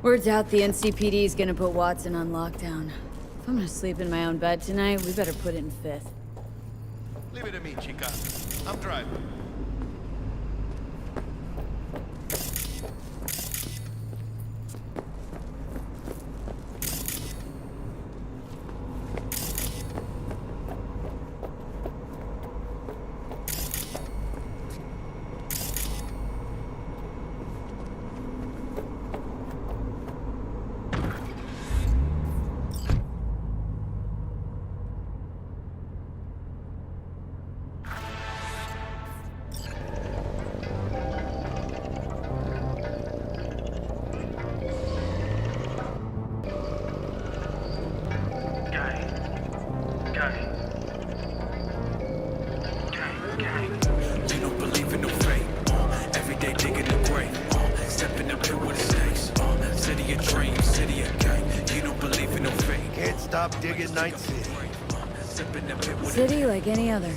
Word's out the NCPD is gonna put Watson on lockdown. If I'm gonna sleep in my own bed tonight, we better put it in fifth. Leave it to me, chica. I'm driving. You don't believe in no fate. Every day digging the grave. Step in the pit with the snakes. City of dreams, city of gang. You don't believe in no fate. Can't stop digging Night City. City like any other,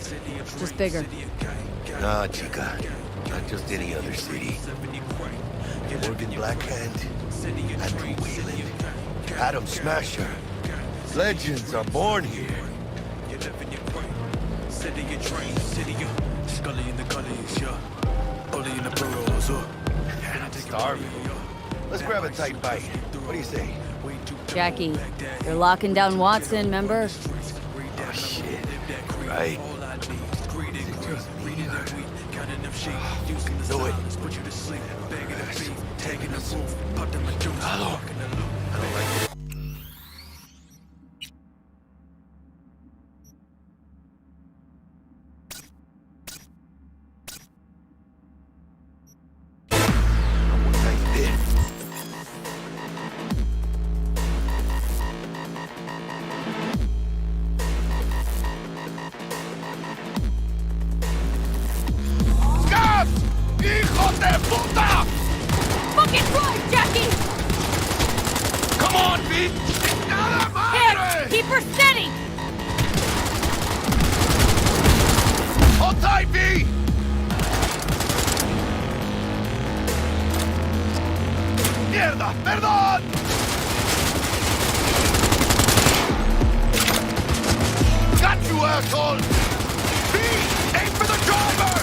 just bigger. Nah, chica. Not just any other city. Morgan Blackhand, Andrew Whelan, Adam Smasher. Legends are born here. City of dreams, city of Scully in the gullies, yeah. Bully in the burrows, Starving. Let's grab a tight bite. What do you say? Jackie, you're locking down Watson, remember? Oh, shit. Right. Is it just me or... Do it. Hello. I don't like it. ¡Hijos de puta! Fucking drive, Jackie! Come on, Pete! ¡Nada madre! Keep her steady! Hold tight, V! ¡Mierda! ¡Perdón! Got you, asshole! V! Aim for the driver!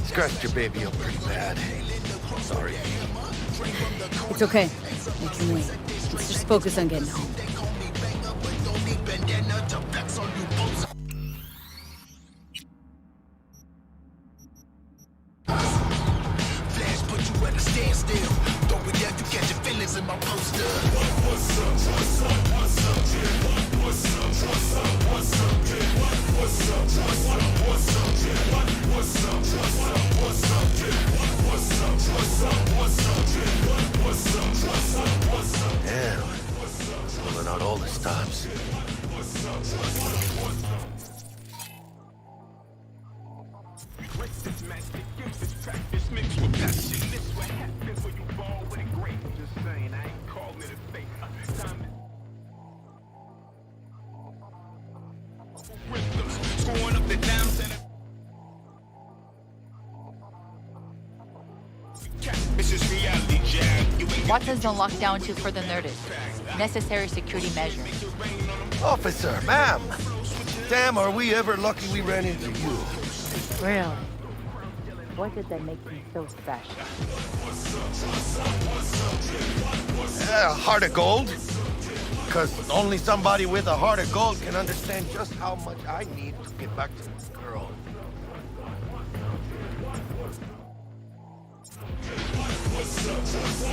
Scratched your baby up pretty bad. Sorry. It's okay. We can wait. Let's just focus on getting home. Damn. Pulling out all the stops. Watson's on lockdown until further notice. Necessary security measure. Officer, ma'am. Damn, are we ever lucky we ran into you. Really? What did that make him so special? Heart of gold? Because only somebody with a heart of gold can understand just how much I need to get back to this girl.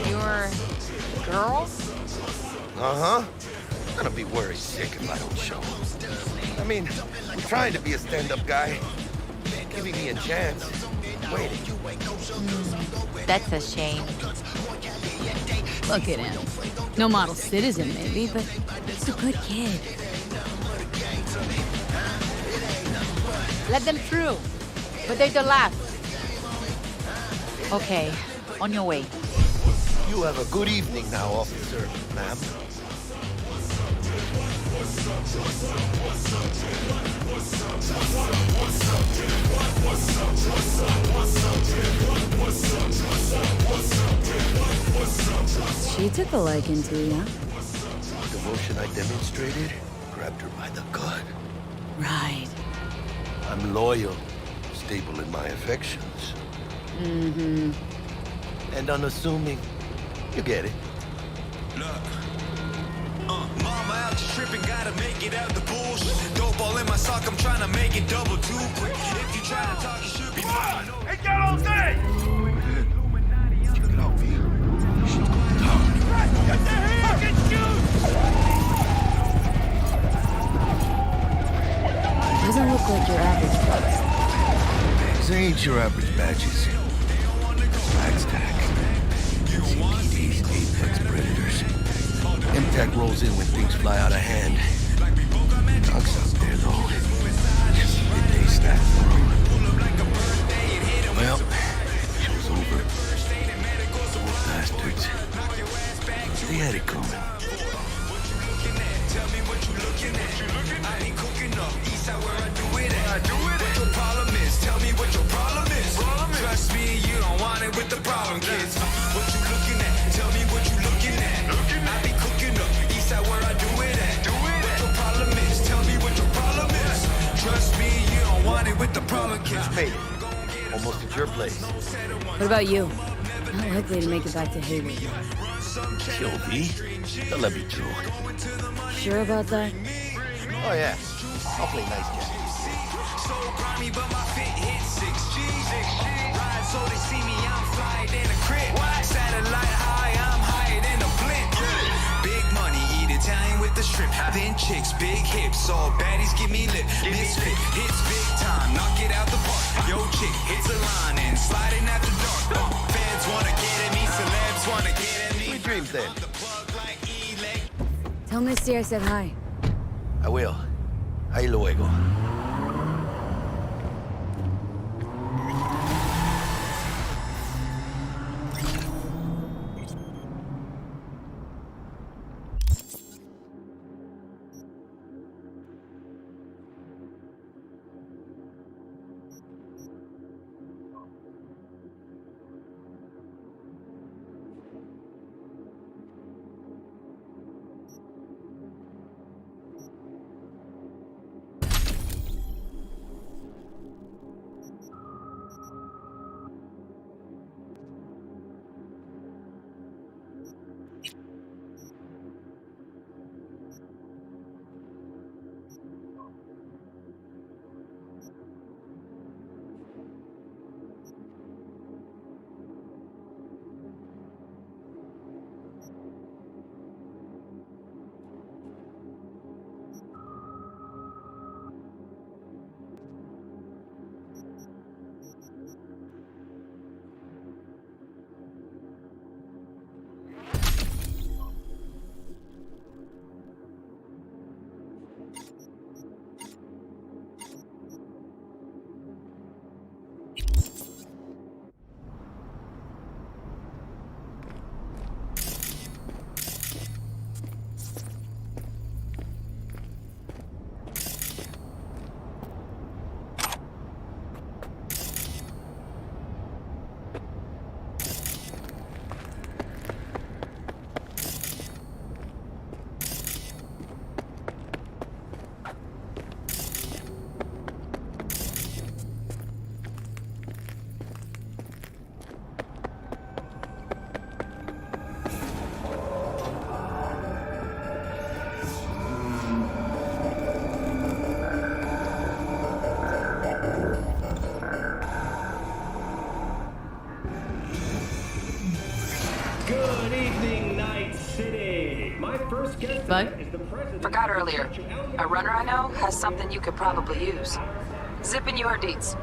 Your girl? Uh-huh. I'm gonna be worried sick if I don't show. I mean, I'm trying to be a stand-up guy. Giving me a chance. Waiting. That's a shame. Look at him. No model citizen, maybe, but he's a good kid. Let them through. But they're the last. Okay, on your way. You have a good evening now, officer, ma'am. She took a liking to you. The devotion I demonstrated grabbed her by the gut. Right. I'm loyal, stable in my affections. Mm-hmm. And unassuming. You get it. Look. Mama out to tripping, gotta make it out the bullshit. Dope all in my sock, I'm trying to make it double too quick. If you try to talk, you should be fine. Hey, get all day! Check it out, V. She's going down. Get the fucking shoes! Doesn't look like your average place. These ain't your average badges. Rags tag. CPD's apex predators. MTAC rolls in when things fly out of hand. Dogs out there, though. Just midday snack for 'em. Well, show's over. Those bastards. They had it coming. Tell me what you looking at. I ain't cooking up. East side where I do it at. What your problem is? Tell me what your problem is. Trust me, you don't want it with the problem kids. What you looking at? Tell me what you looking at. I be cooking up. East side where I do it at. What your problem is? Tell me what your problem is. Trust me, you don't want it with the problem kids. Made it. Almost at your place. What about you? Not likely to make it back to Hayward. Chill, V. They'll let me through. Sure about that? Oh, yeah. I'll play nice guy. So grimy, but my fit hit 6G. Ride so they see me, I'm flying in a crib. Satellite high, I'm higher than a blimp. Big money, eat Italian with the shrimp. Thin chicks, big hips, all baddies give me lip. Misfit, hits big time, knock it out the park. Yo chick, hits a line and sliding after dark. Fans wanna get at me, celebs wanna get at me. Sweet dreams, then. Tell Misty I said hi. I will. Ahí luego. Bud? Forgot earlier. A runner I know has something you could probably use. Zipping you her deets.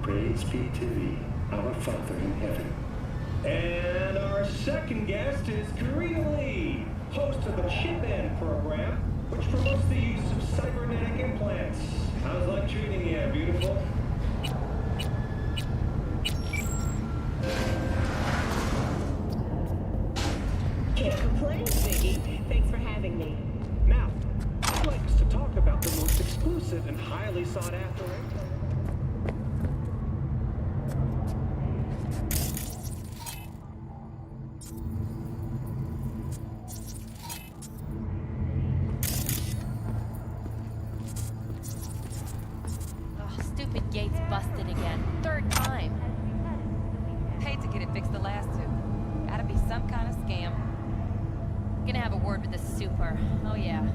Praise be to thee, our Father in heaven. And our second guest is Karina Lee, host of the Chip In program, which promotes the use of cybernetic implants. How's life treating you, beautiful? Can't complain, Ziggy. highly sought after. Oh, stupid gate's busted again. Third time. Paid to get it fixed the last two. Gotta be some kind of scam. Gonna have a word with the super. Oh yeah.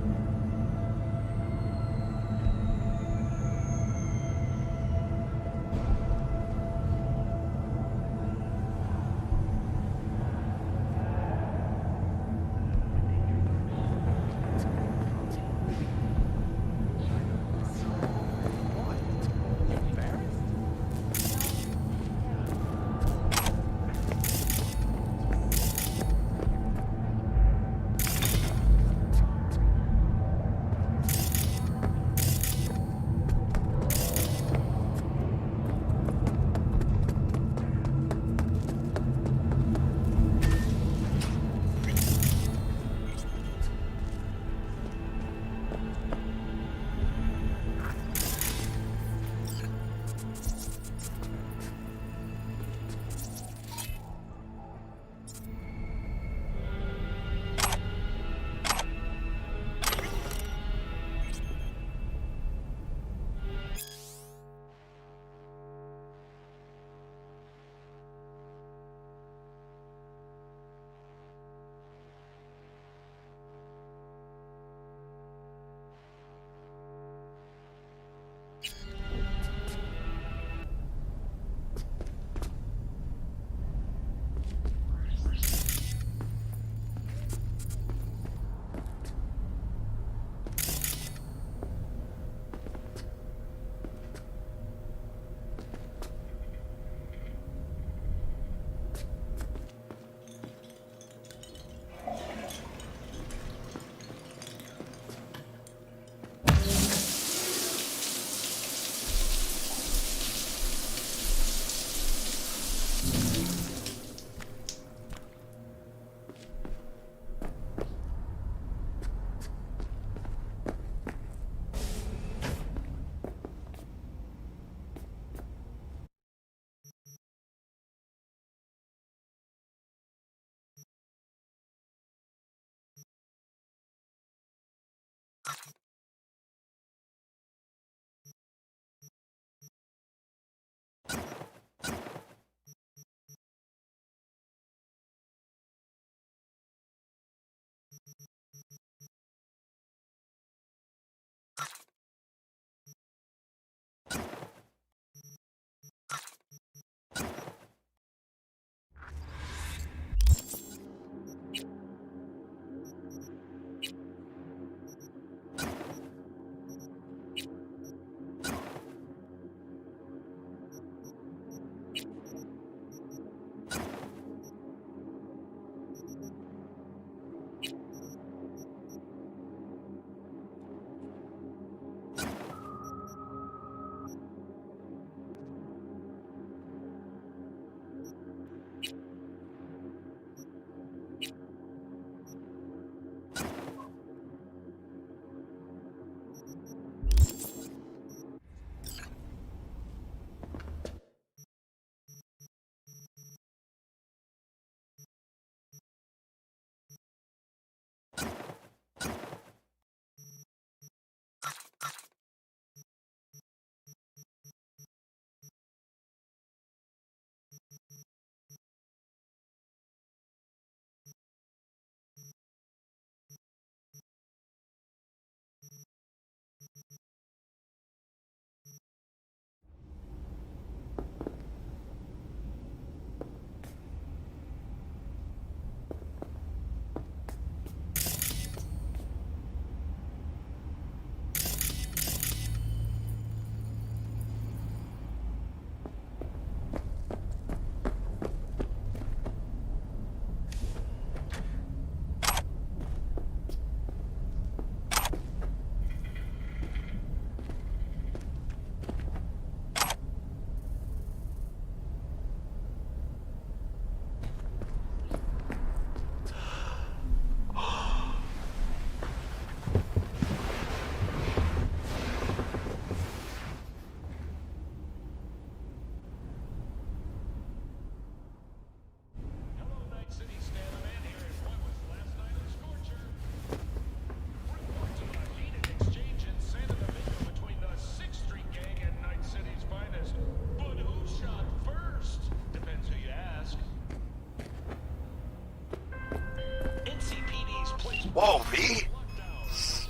Whoa, V?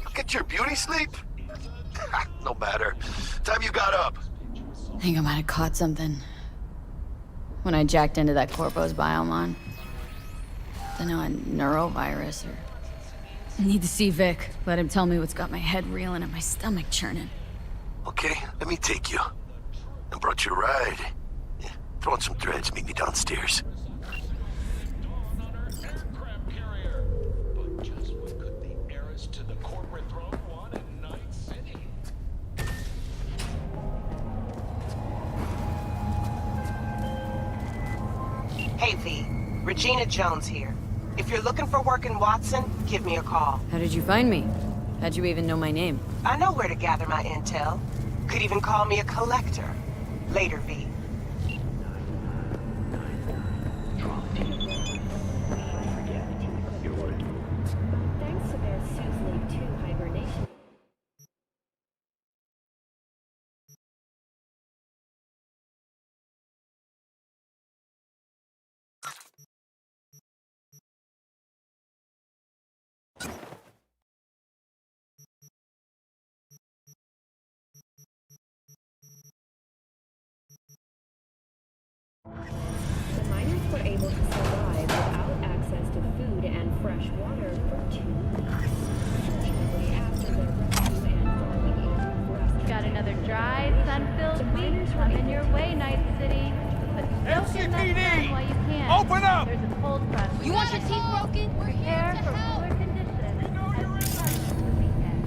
Look at your beauty sleep. No matter. Time you got up. I think I might have caught something. When I jacked into that Corpo's biomon. Don't know, a neurovirus or... I need to see Vic. Let him tell me what's got my head reeling and my stomach churning. Okay, let me take you. I brought you a ride. Yeah, throw on some threads, meet me downstairs. Hey, V. Regina Jones here. If you're looking for work in Watson, give me a call. How did you find me? How'd you even know my name? I know where to gather my intel. Could even call me a collector. Later, V. Thanks to their Sue's 2 hibernation. The miners were able to survive without access to food and fresh water for 2 weeks. Fortunately, after their rescue and following Andrew's rescue... Got another dry, sun-filled week coming your way, Night City. But soak in that sun while you can. Open up! There's a cold front. You want your teeth broken? We're here Prepare to for help. cooler conditions as we head into the weekend.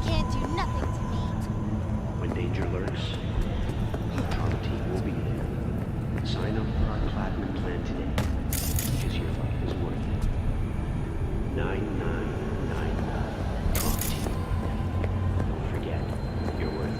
Can't do nothing to me. When danger lurks, the Trump team will be there. Sign up for our platinum plan today, because your life is worth it. 9999 Trump team. Don't forget, you're worth it.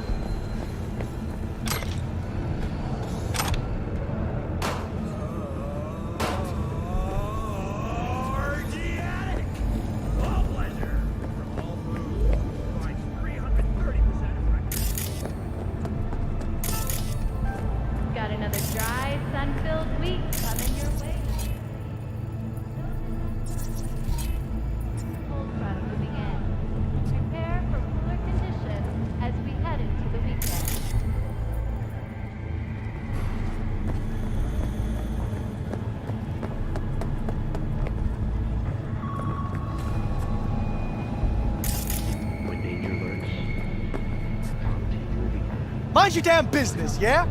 Got another dry, sun-filled week coming your way. Cold front moving in. Prepare for cooler conditions as we head into the weekend. When danger lurks, the Trump team will be there. Mind your damn business, yeah?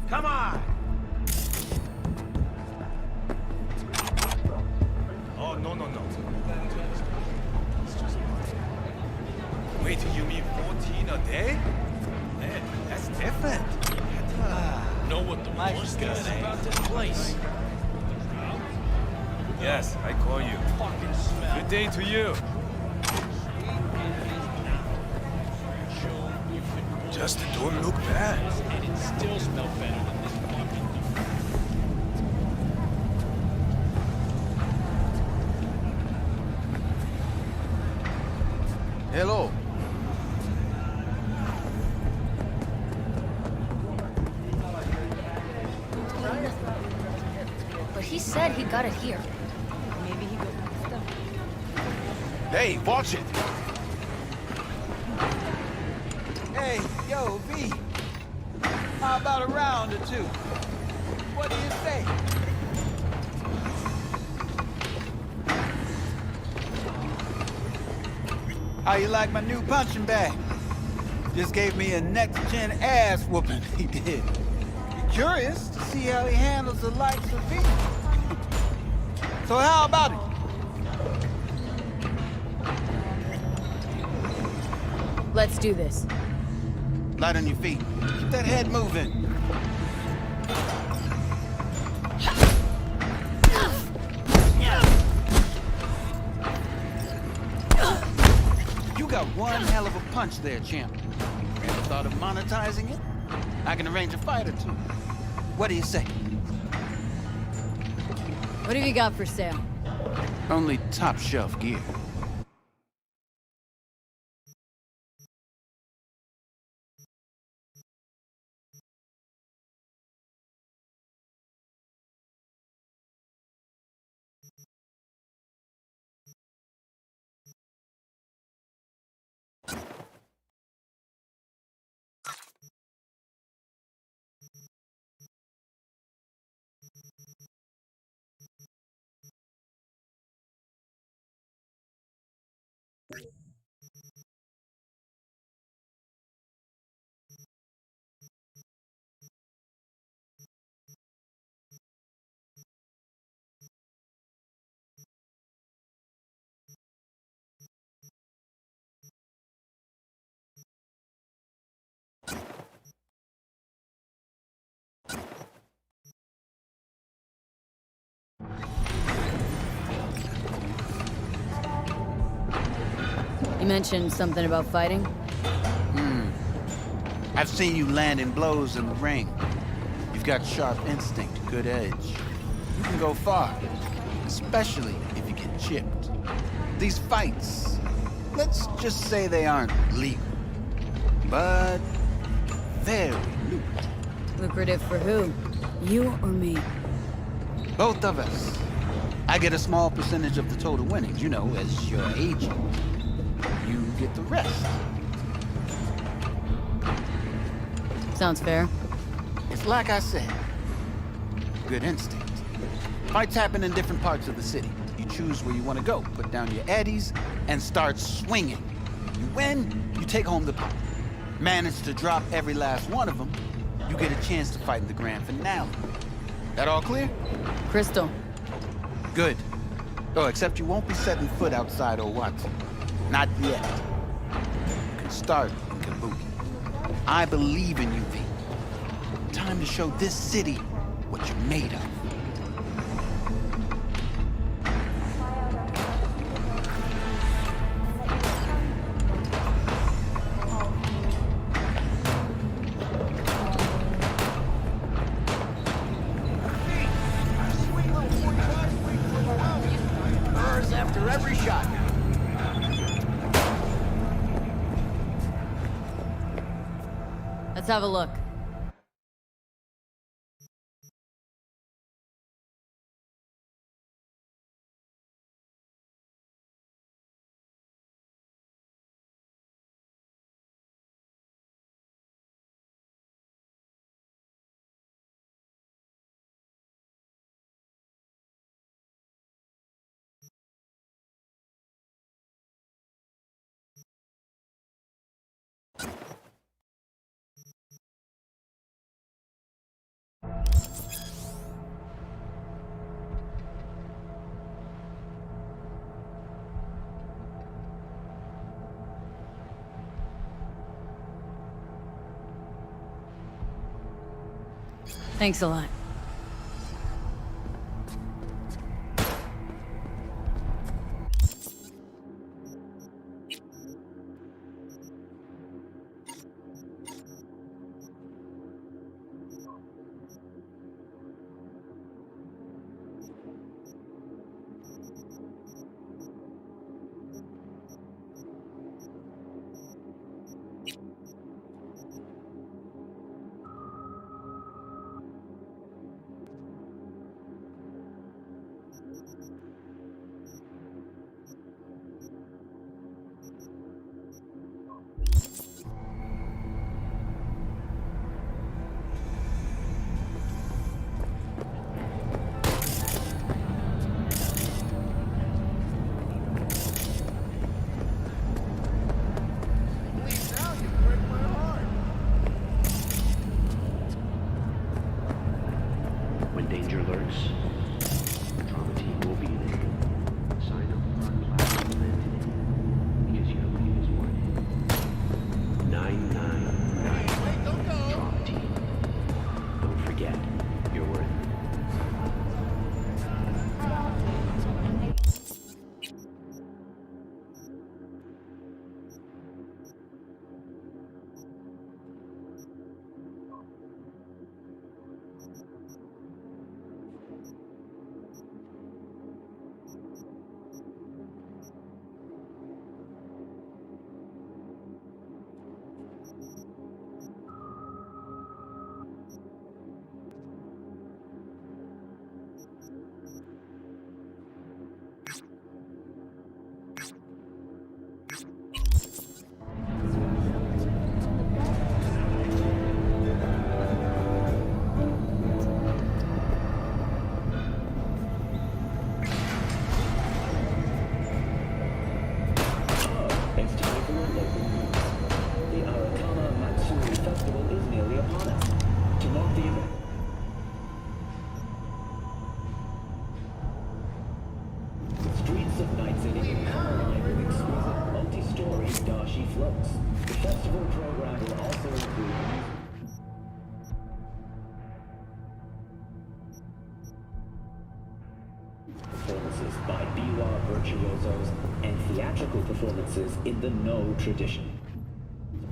Come on! Oh, no. Wait, you mean 14 a day? Man, that's different. Know what the worst is about this place? Yes, I call you. Good day to you. Just don't look bad. And it still smells better than this fucking... Hello. But he said he got it here. Maybe he goes with stuff. Hey, watch it! Hey, yo, V. How about a round or two? What do you say? How you like my new punching bag? Just gave me a next-gen ass whooping, he did. Curious to see how he handles the likes of V. So how about it? Let's do this. Light on your feet. Keep that head moving. You got one hell of a punch there, champ. Ever thought of monetizing it? I can arrange a fight or two. What do you say? What have you got for sale? Only top shelf gear. You mentioned something about fighting? I've seen you landing blows in the ring. You've got sharp instinct, good edge. You can go far, especially if you get chipped. These fights, let's just say they aren't legal, but very lucrative. Lucrative for who? You or me? Both of us. I get a small percentage of the total winnings, you know, as your agent. You get the rest. Sounds fair. It's like I said, good instinct. Fights happen in different parts of the city. You choose where you want to go, put down your eddies, and start swinging. You win, you take home the pot. Manage to drop every last one of them, you get a chance to fight in the grand finale. That all clear? Crystal. Good. Oh, except you won't be setting foot outside or Watson. Not yet. You can start in Kabuki. I believe in you, V. Time to show this city what you're made of. After every shot. Let's have a look. Thanks a lot. notes. The festival program will also include performances by biwa virtuosos and theatrical performances in the No tradition.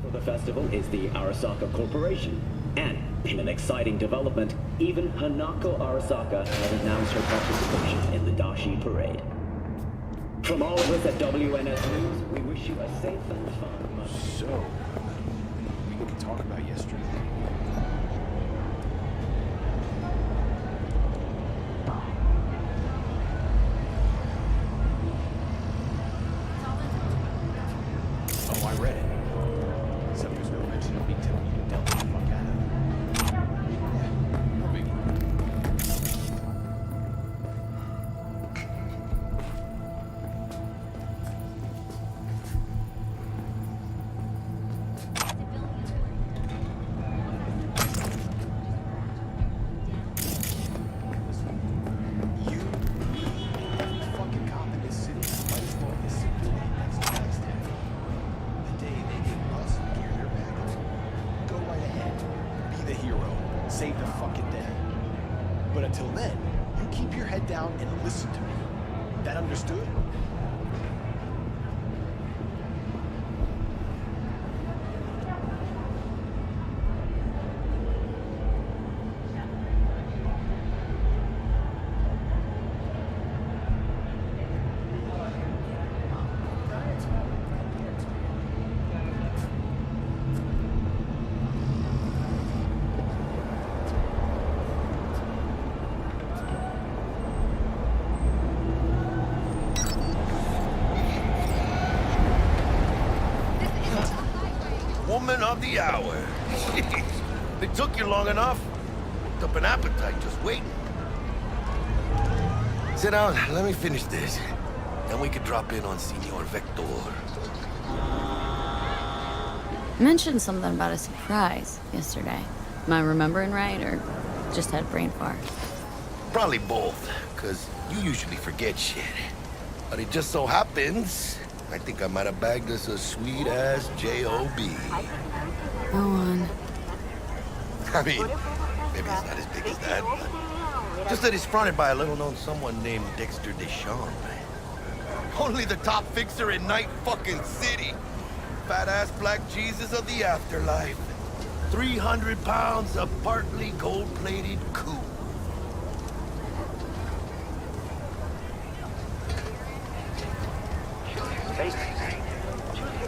For the festival is the Arasaka Corporation, and in an exciting development, even Hanako Arasaka has announced her participation in the Dashi Parade. From all of us at WNS News, we wish you a safe and fun month. So, we can talk about yesterday. Oh, I read it. Except there's no mention of me telling you to delve the fuck out of it. No biggie. Save the fucking day. But until then, you keep your head down and listen to me. That understood? Woman of the hour. Jeez, it took you long enough. Picked up an appetite just waiting. Sit down, let me finish this. Then we could drop in on Senor Vector. Mentioned something about a surprise yesterday. Am I remembering right, or just had a brain fart? Probably both, because you usually forget shit. But it just so happens, I think I might have bagged us a sweet-ass J.O.B. Go on. I mean, maybe it's not as big as that, but just that he's fronted by a little-known someone named Dexter Deschamps. Only the top fixer in Night fucking City. Fat-ass black Jesus of the afterlife. 300 pounds of partly gold-plated coup.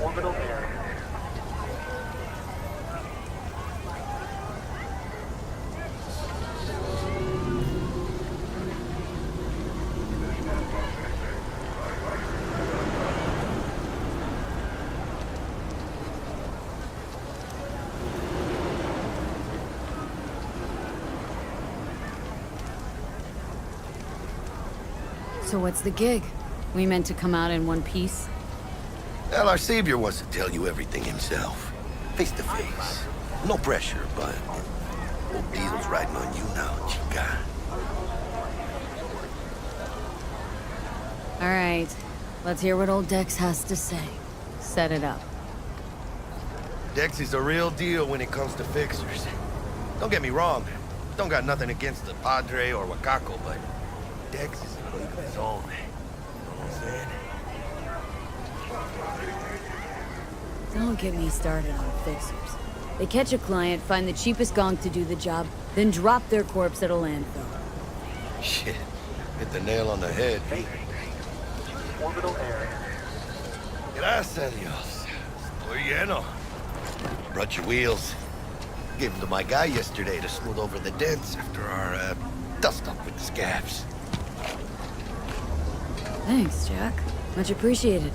Orbital area. So what's the gig? We meant to come out in one piece? Well, our savior wants to tell you everything himself. Face to face. No pressure, but old deal's riding on you now, chica. All right. Let's hear what old Dex has to say. Set it up. Dex is a real deal when it comes to fixers. Don't get me wrong. Don't got nothing against the Padre or Wakako, but Dex is a league of his own. You know what I'm saying? Don't get me started on fixers. They catch a client, find the cheapest gong to do the job, then drop their corpse at a landfill. Shit. Hit the nail on the head. Orbital area. Gracias, Dios. Estoy lleno. Brought your wheels. Gave them to my guy yesterday to smooth over the dents after our, dust-up with the scabs. Thanks, Jack. Much appreciated.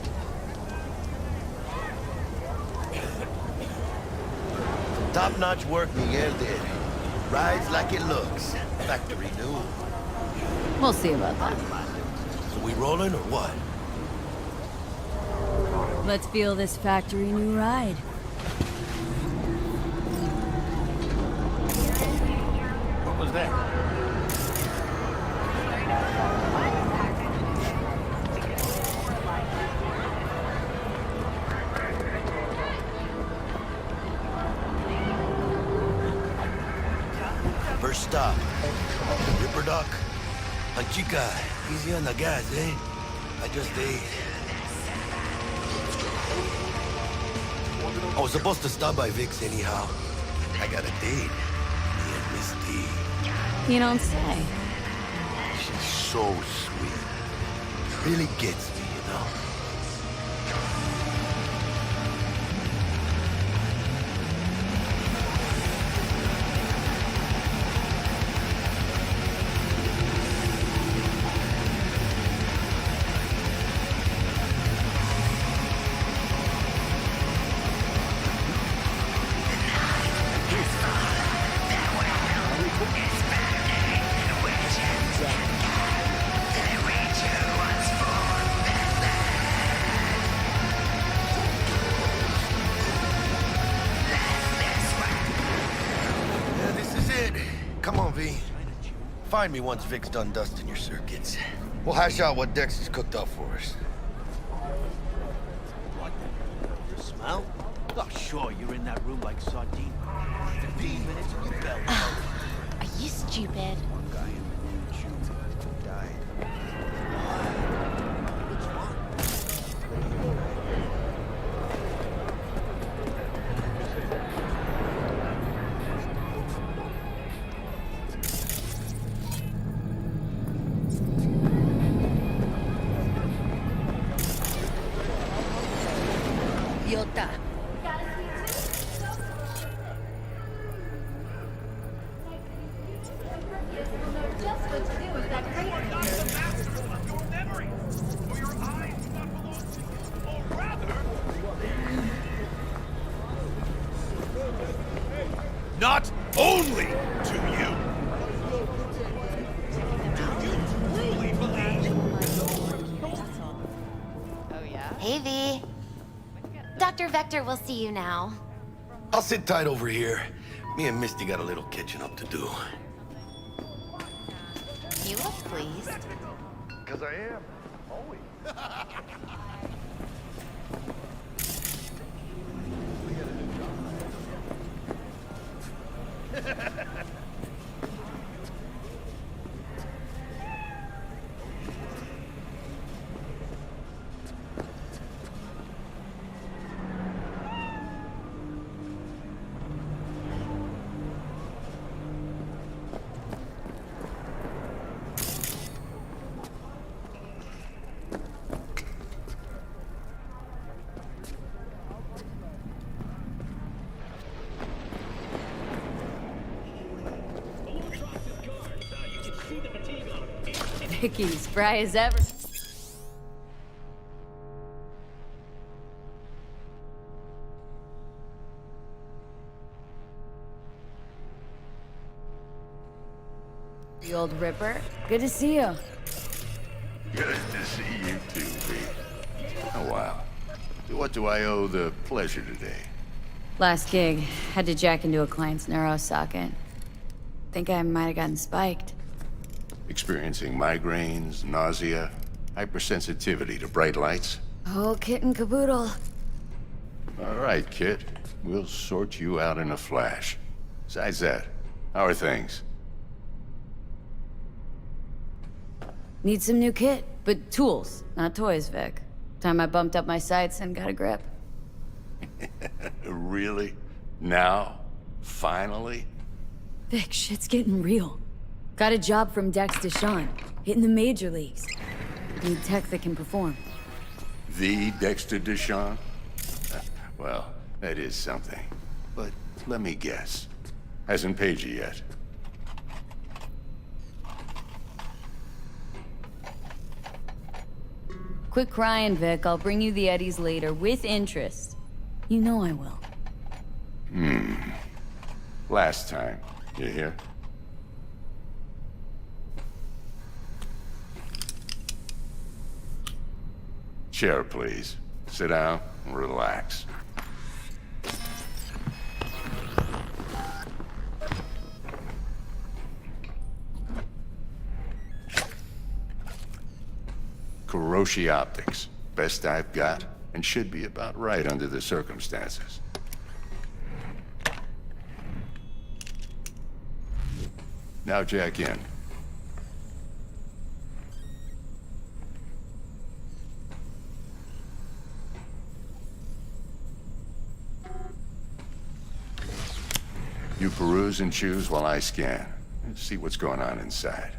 Top-notch work Miguel did. Rides like it looks. Factory new. We'll see about that. So we rolling or what? Let's feel this factory new ride. What was that? First stop. Ripper Doc. Chica, easy on the gas, eh? I just ate. I was supposed to stop by Vic's anyhow. I got a date. Me and Misty. You don't say. She's so sweet. Really gets me, you know? Come on, V. Find me once Vic's done dusting your circuits. We'll hash out what Dex has cooked up for us. Smell? Oh, sure, you're in that room like sardine. 15 minutes and you barely know. Are you stupid? One guy in the room died. Idiota. Not only to you. Do you truly believe? Oh, yeah? Hey, V. Dr. Vector will see you now. I'll sit tight over here. Me and Misty got a little catching up to do. You look pleased. Because I am. Always. Vicky, spry as ever. The old Ripper. Good to see you. Good to see you too, V. Oh, wow. What do I owe the pleasure today? Last gig. Had to jack into a client's neuro socket. Think I might have gotten spiked. Experiencing migraines, nausea, hypersensitivity to bright lights? Whole kit and caboodle. All right, kid. We'll sort you out in a flash. Besides that, how are things? Need some new kit, but tools, not toys, Vic. Time I bumped up my sights and got a grip. Really? Now? Finally? Vic, shit's getting real. Got a job from Dex Deshawn, hitting the major leagues. Need tech that can perform. The Dexter Deshawn? Well, that is something. But let me guess. Hasn't paid you yet. Quit crying, Vic. I'll bring you the Eddies later, with interest. You know I will. Last time. You hear? Chair, please. Sit down and relax. Kuroshi Optics. Best I've got, and should be about right under the circumstances. Now jack in. You peruse and choose while I scan. See what's going on inside.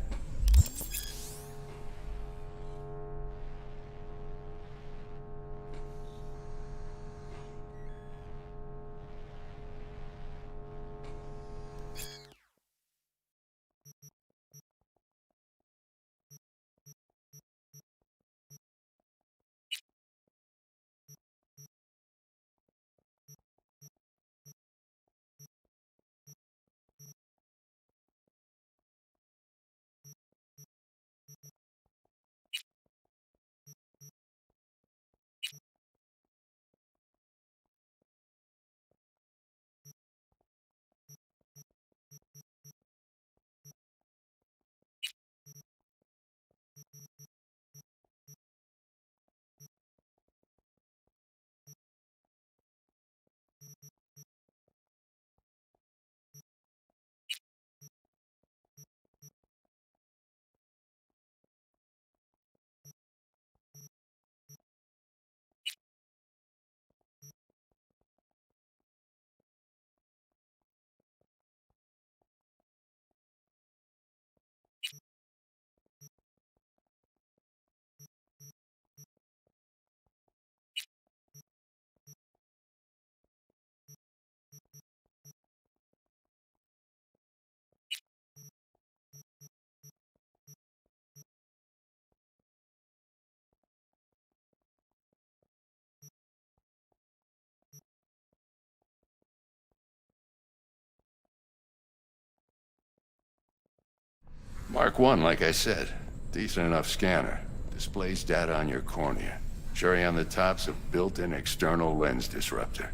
Mark 1, like I said. Decent enough scanner. Displays data on your cornea. Cherry on the top's a built-in external lens disruptor.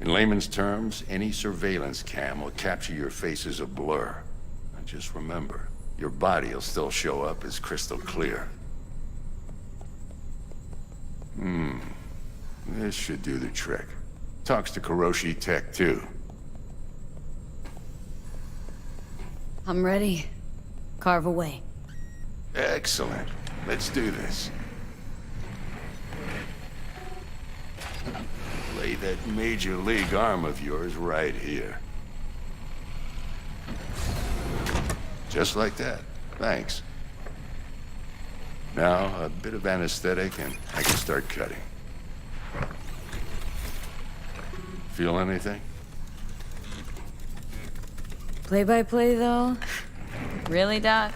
In layman's terms, any surveillance cam will capture your face as a blur. And just remember, your body will still show up as crystal clear. This should do the trick. Talks to Kuroshi Tech, too. I'm ready. Carve away. Excellent. Let's do this. Lay that major league arm of yours right here. Just like that. Thanks. Now, a bit of anesthetic and I can start cutting. Feel anything? Play-by-play, though? Really, Doc?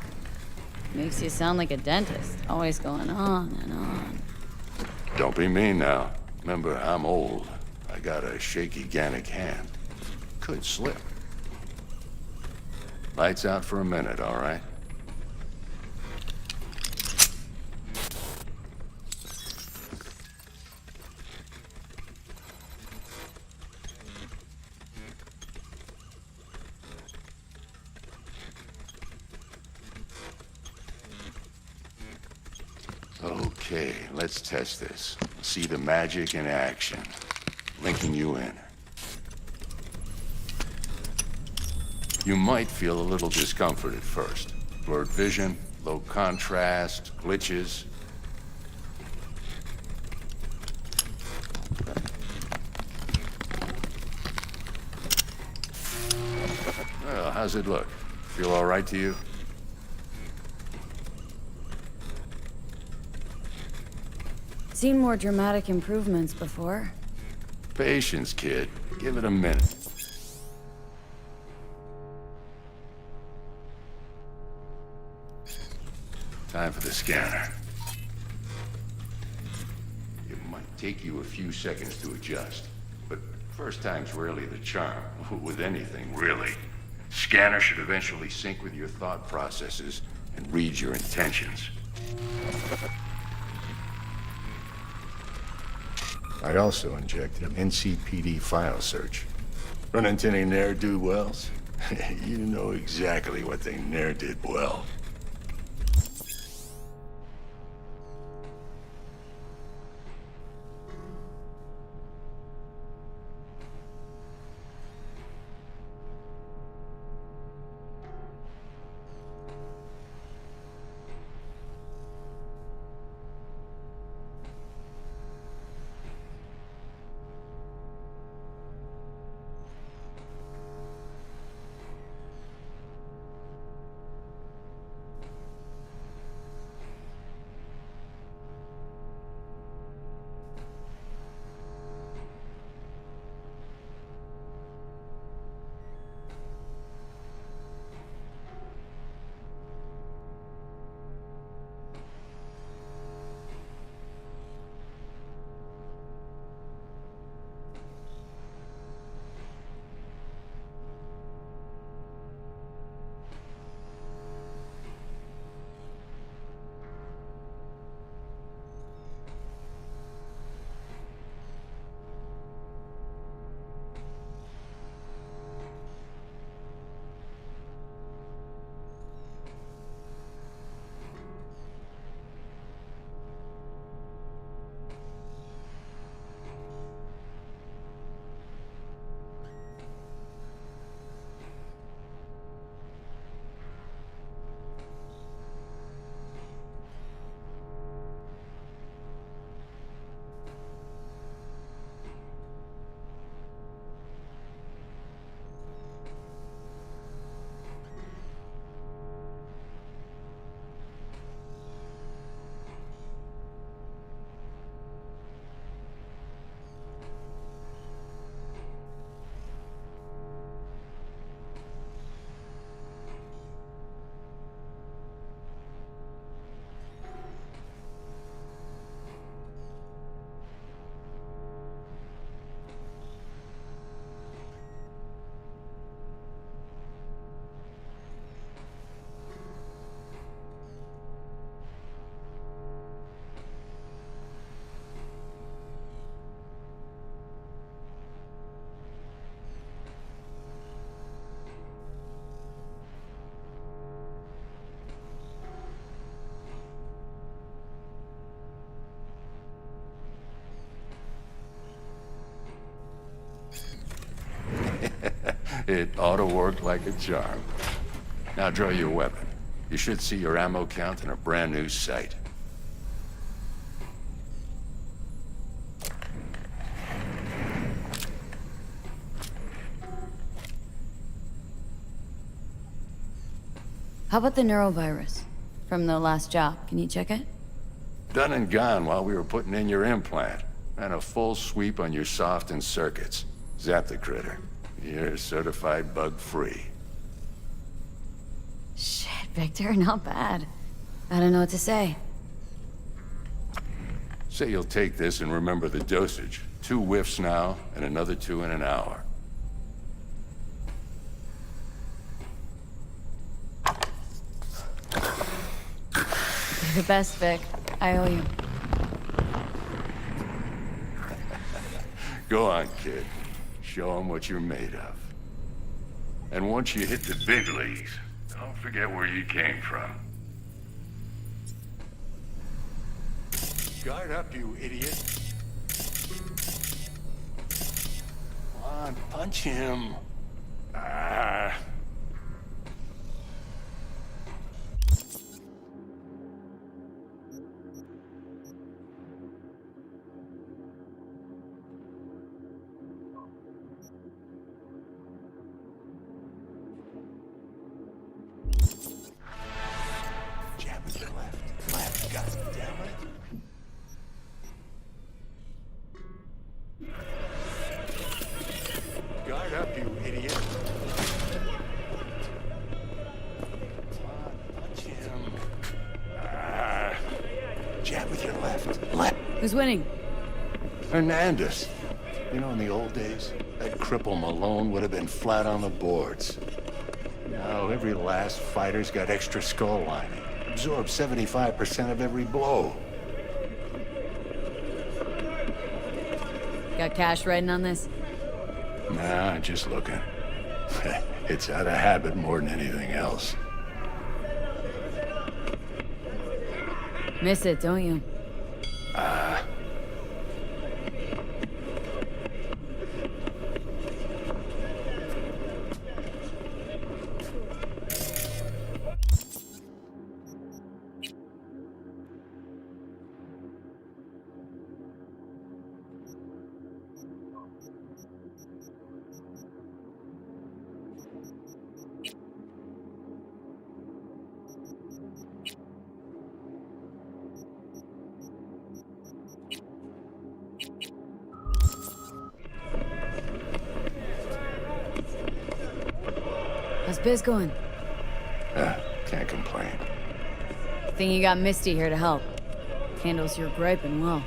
Makes you sound like a dentist. Always going on and on. Don't be mean now. Remember, I'm old. I got a shaky Gannic hand. Could slip. Lights out for a minute, all right? Okay, let's test this. See the magic in action. Linking you in. You might feel a little discomfort at first. Blurred vision, low contrast, glitches. Well, how's it look? Feel all right to you? Seen more dramatic improvements before. Patience, kid. Give it a minute. Time for the scanner. It might take you a few seconds to adjust, but first time's rarely the charm, with anything, really. Scanner should eventually sync with your thought processes and read your intentions. I also injected an NCPD file search. Run into any ne'er-do-wells? You know exactly what they ne'er did well. It ought to work like a charm. Now draw your weapon. You should see your ammo count in a brand new sight. How about the neurovirus? From the last job, can you check it? Done and gone while we were putting in your implant. And a full sweep on your soft and circuits. Zap the critter. You're certified bug-free. Shit, Victor, not bad. I don't know what to say. Say you'll take this and remember the dosage. 2 whiffs now, and another 2 in an hour. You're the best, Vic. I owe you. Go on, kid. Show them what you're made of. And once you hit the big leagues, don't forget where you came from. Guard up, you idiot. Come on, punch him. Ah. Jab with your left. Left, god damn it. Guard up, you idiot. Come on, punch him. Ah. Jab with your left. Left. Who's winning? Hernandez. You know, in the old days, that cripple Malone would have been flat on the boards. Now, every last fighter's got extra skull lining. Absorbs 75% of every blow. Got cash riding on this? Nah, just looking. It's out of habit more than anything else. Miss it, don't you? How's biz going? Can't complain. Think you got Misty here to help. Handles your griping well.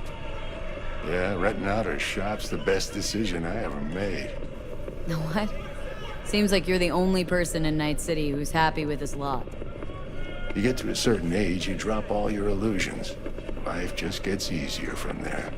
Yeah, renting out her shop's the best decision I ever made. Know what? Seems like you're the only person in Night City who's happy with his lot. You get to a certain age, you drop all your illusions. Life just gets easier from there.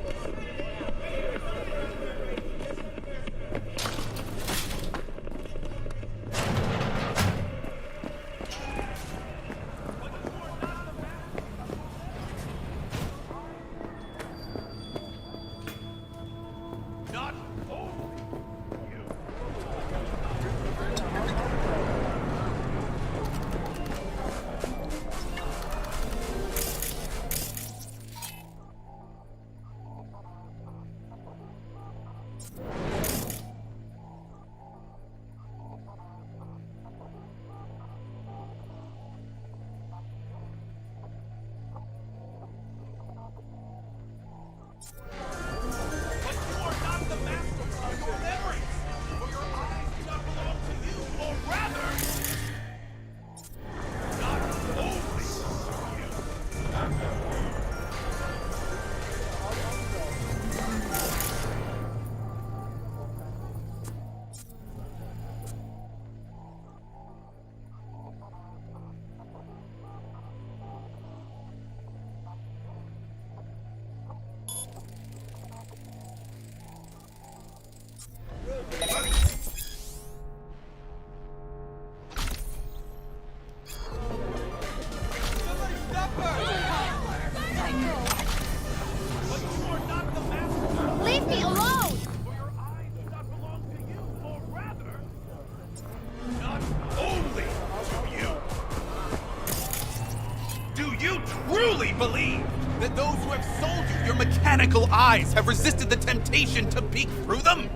tyrannical eyes have resisted the temptation to peek through them?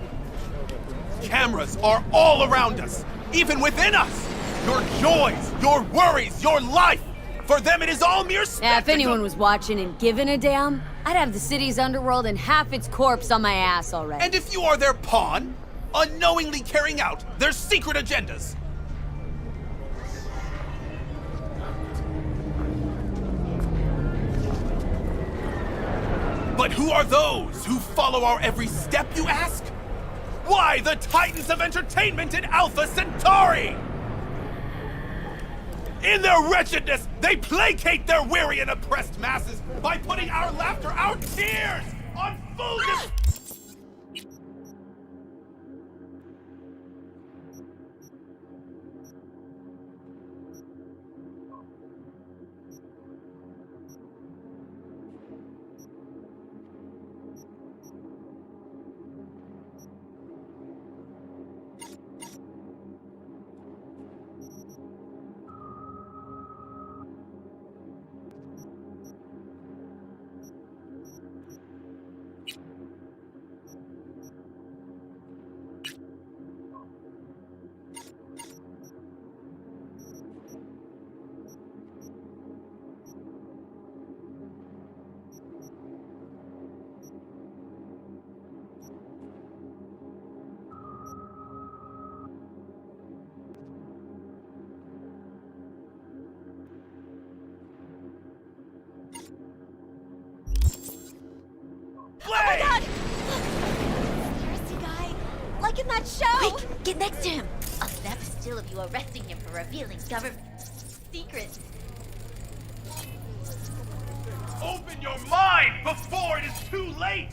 Cameras are all around us, even within us. Your joys, your worries, your life. For them, it is all mere spectacle. Yeah, if anyone was watching and giving a damn, I'd have the city's underworld and half its corpse on my ass already. And if you are their pawn, unknowingly carrying out their secret agendas. But who are those who follow our every step, you ask? Why, the titans of entertainment in Alpha Centauri! In their wretchedness, they placate their weary and oppressed masses by putting our laughter, our tears, on full display. Oh my god! Thirsty guy. Like in that show! Quick, get next to him! I'll snap a still of you arresting him for revealing government secrets. Open your mind before it is too late!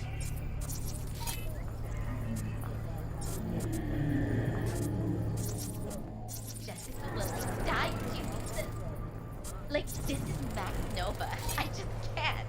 Justice will like die to you. Like, this is Max Nova. I just can't.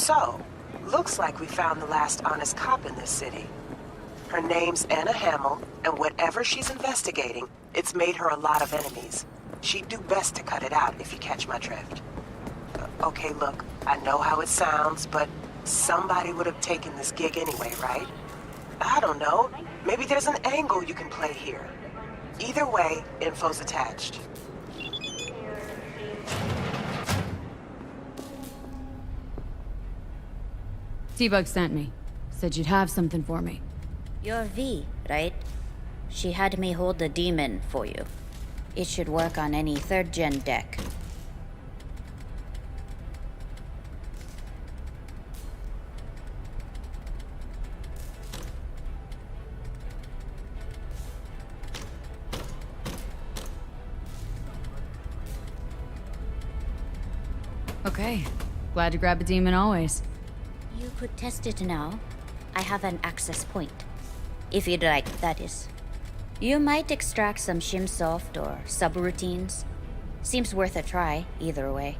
So, looks like we found the last honest cop in this city. Her name's Anna Hamill, and whatever she's investigating, it's made her a lot of enemies. She'd do best to cut it out, if you catch my drift. Okay, look, I know how it sounds, but somebody would have taken this gig anyway, right? I don't know. Maybe there's an angle you can play here. Either way, info's attached. T-Bug sent me. Said you'd have something for me. You're V, right? She had me hold the demon for you. It should work on any 3rd-gen deck. Okay. Glad to grab a demon always. You could test it now. I have an access point. If you'd like, that is. You might extract some shimsoft or subroutines. Seems worth a try, either way.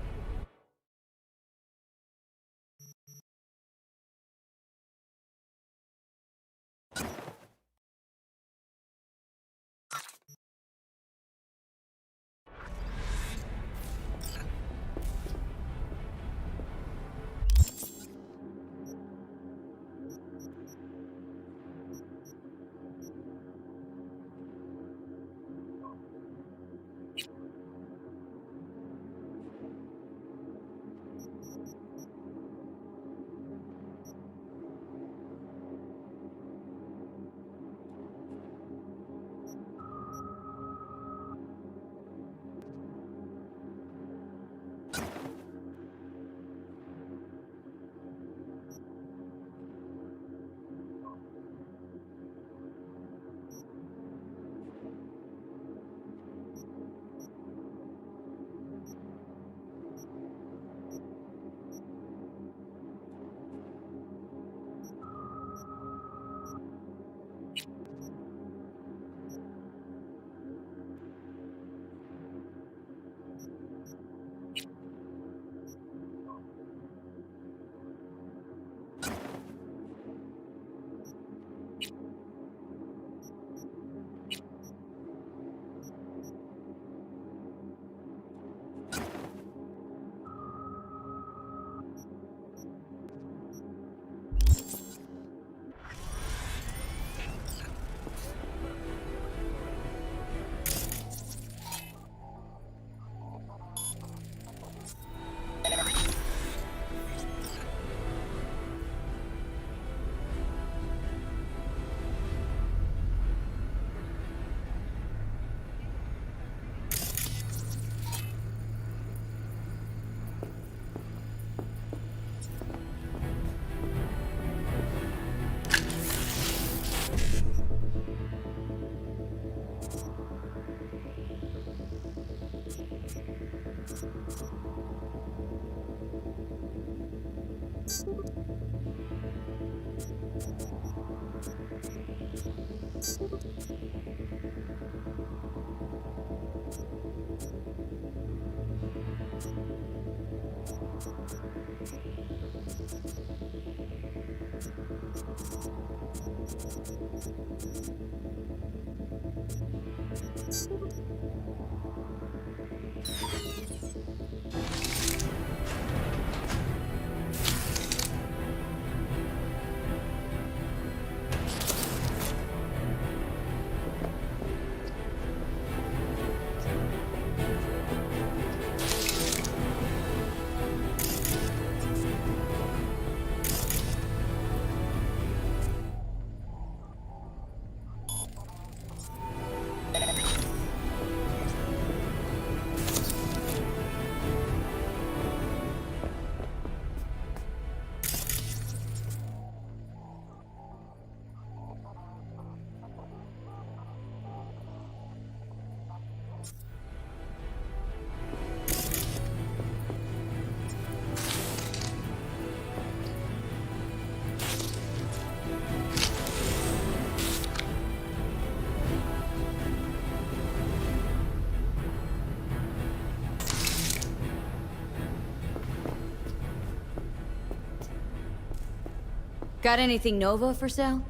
Got anything Nova for sale?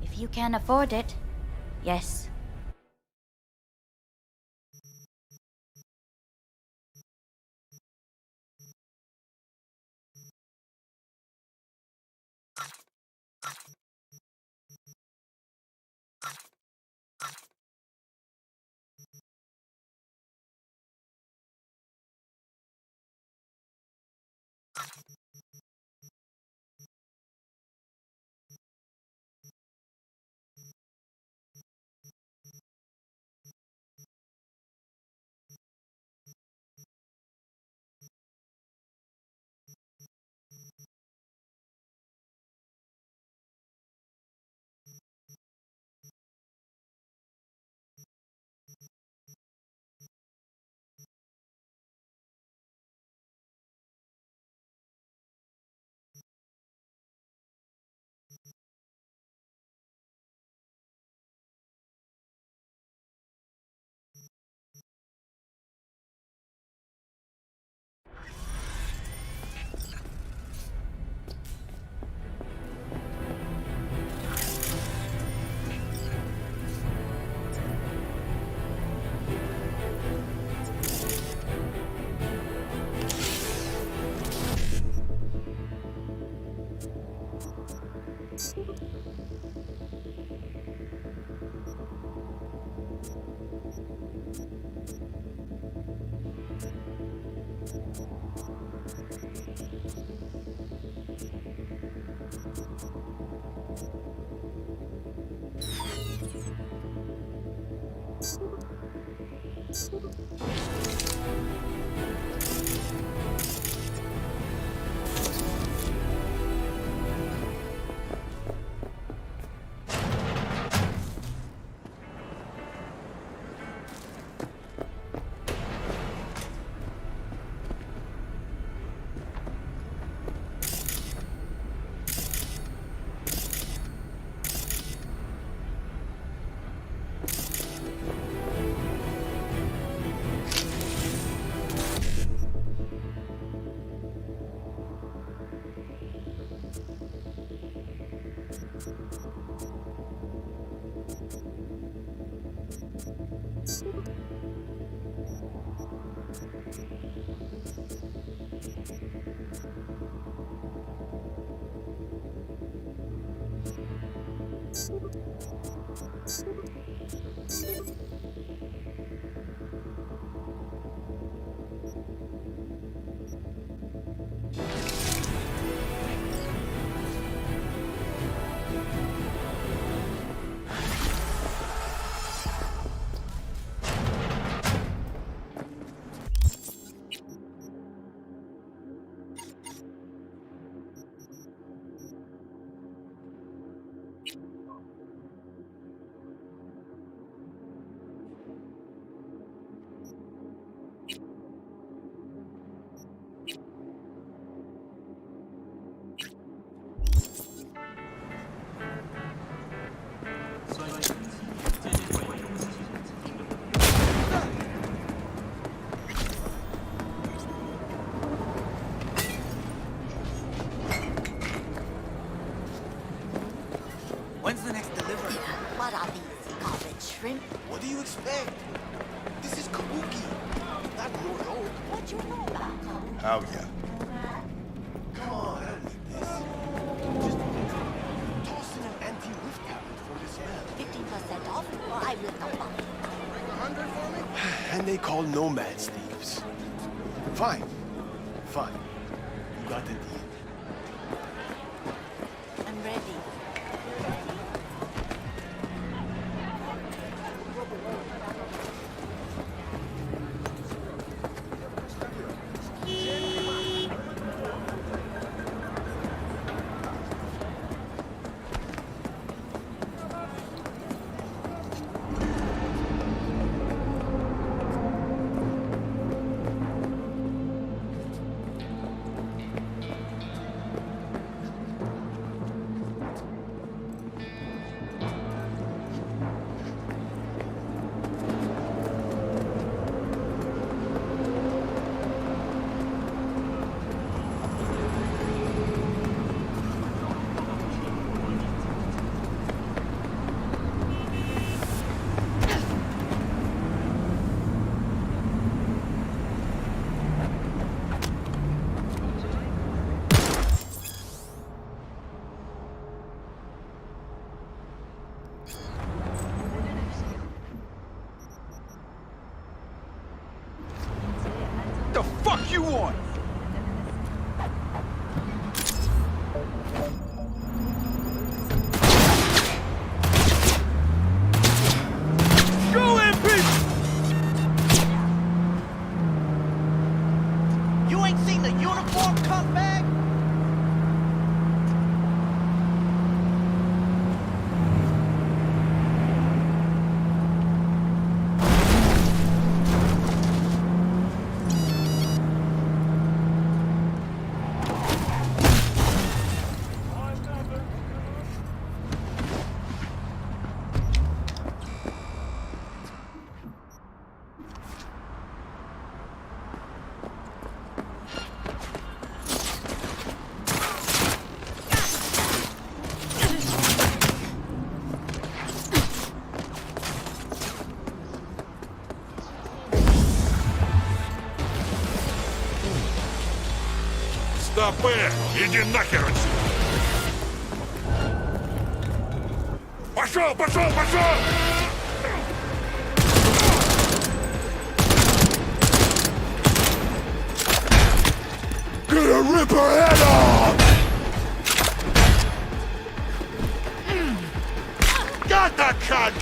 If you can afford it, yes. When's the next delivery? What are these? Garbage shrimp? What do you expect? This is Kabuki, not New York. What you know about them? Oh, yeah. Come on, I don't need this. Just toss in an anti-whiff tablet for the smell. 50% off, or I will come back. Bring 100 for me? And they call nomads thieves. Fine. Fine. You got the deal. I'm ready. you want? Go in, bitch! You ain't seen the uniform come back? Стопэ! Иди нахер отсюда! Пошел, пошел, пошел! Gonna rip her head off! Got the cunt!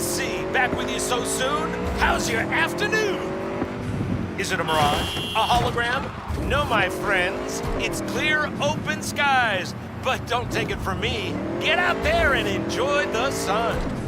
see, back with you so soon? How's your afternoon? Is it a mirage? A hologram? No, my friends. It's clear, open skies. But don't take it from me. Get out there and enjoy the sun.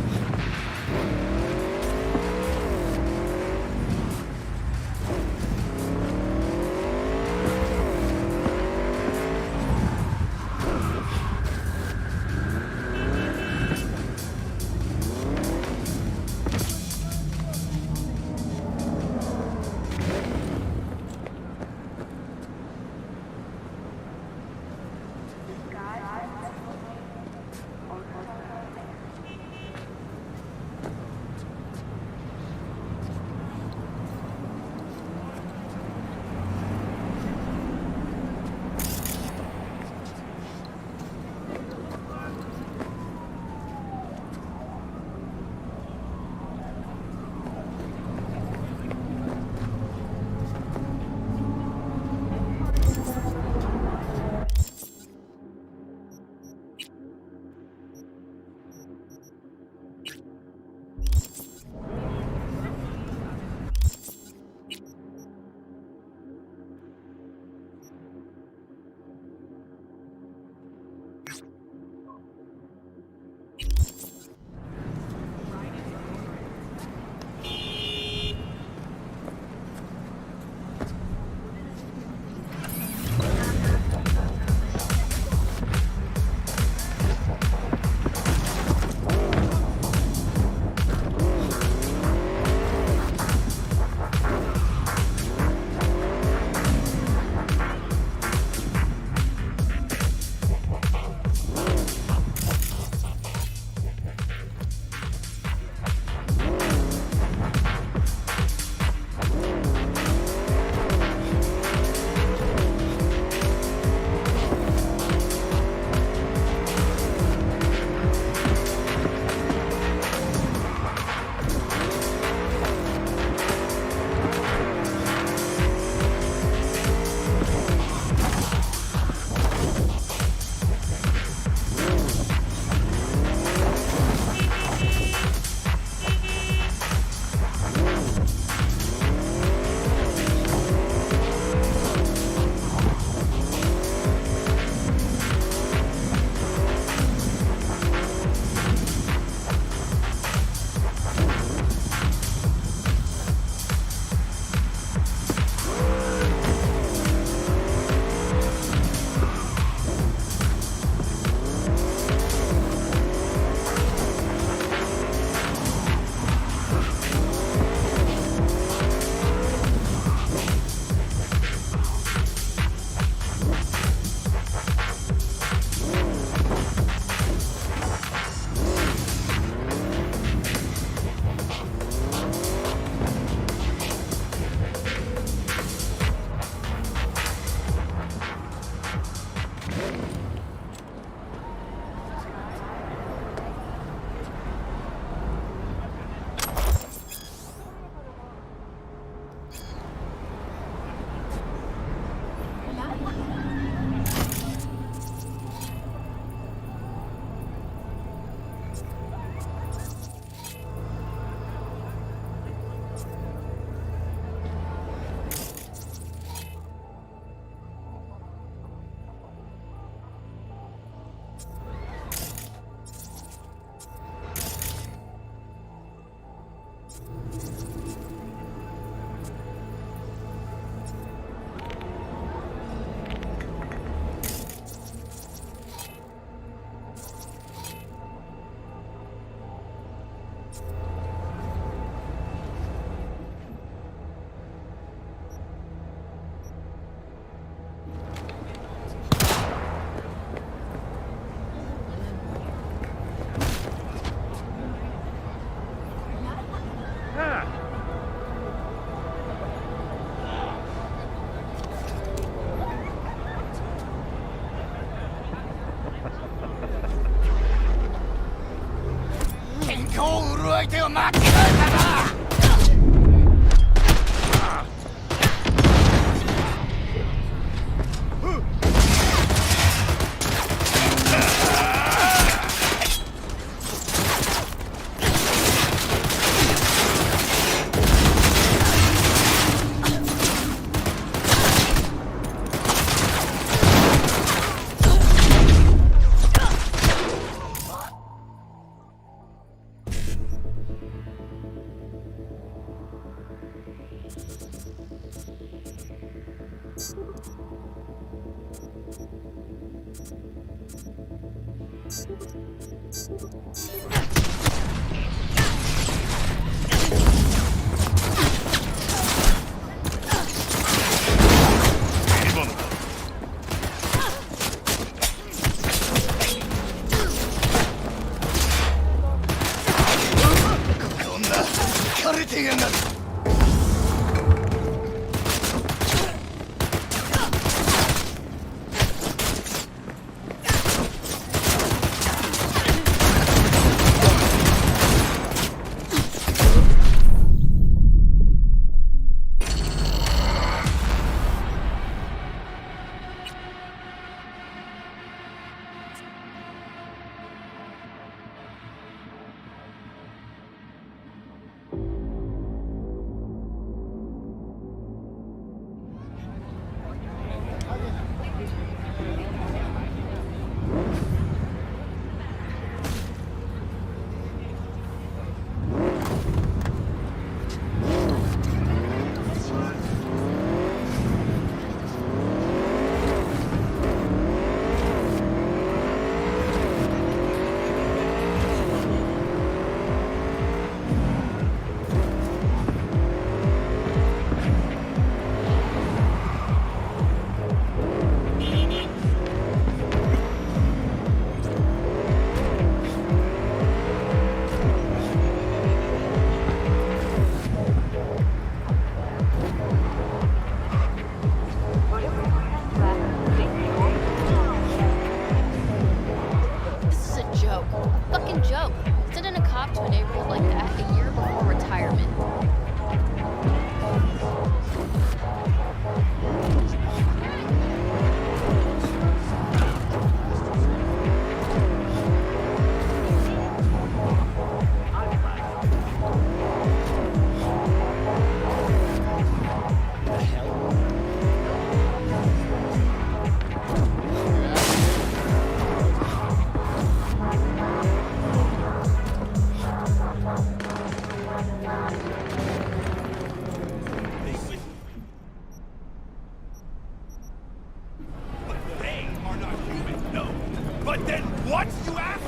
But then what, you ask?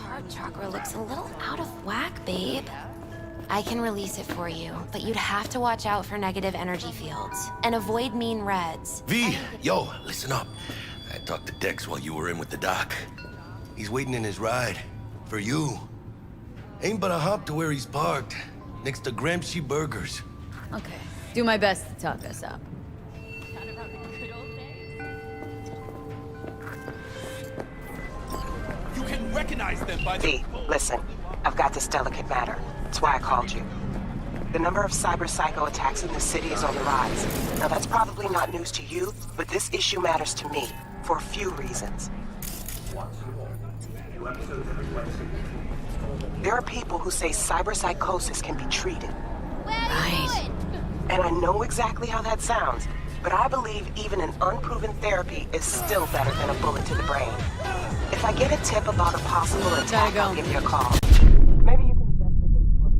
Heart chakra looks a little out of whack, babe. I can release it for you, but you'd have to watch out for negative energy fields and avoid mean reds. V, yo, listen up. I talked to Dex while you were in with the doc. He's waiting in his ride. For you. Ain't but a hop to where he's parked. Next to Gramsci Burgers. Okay. Do my best to talk us up. You can recognize them by the... V, listen. I've got this delicate matter. That's why I called you. The number of cyber-psycho attacks in the city is on the rise. Now, that's probably not news to you, but this issue matters to me for a few reasons. There are people who say cyberpsychosis can be treated. Right. And I know exactly how that sounds, but I believe even an unproven therapy is still better than a bullet to the brain. If I get a tip about a possible attack, I'll give you a call. Maybe you can investigate for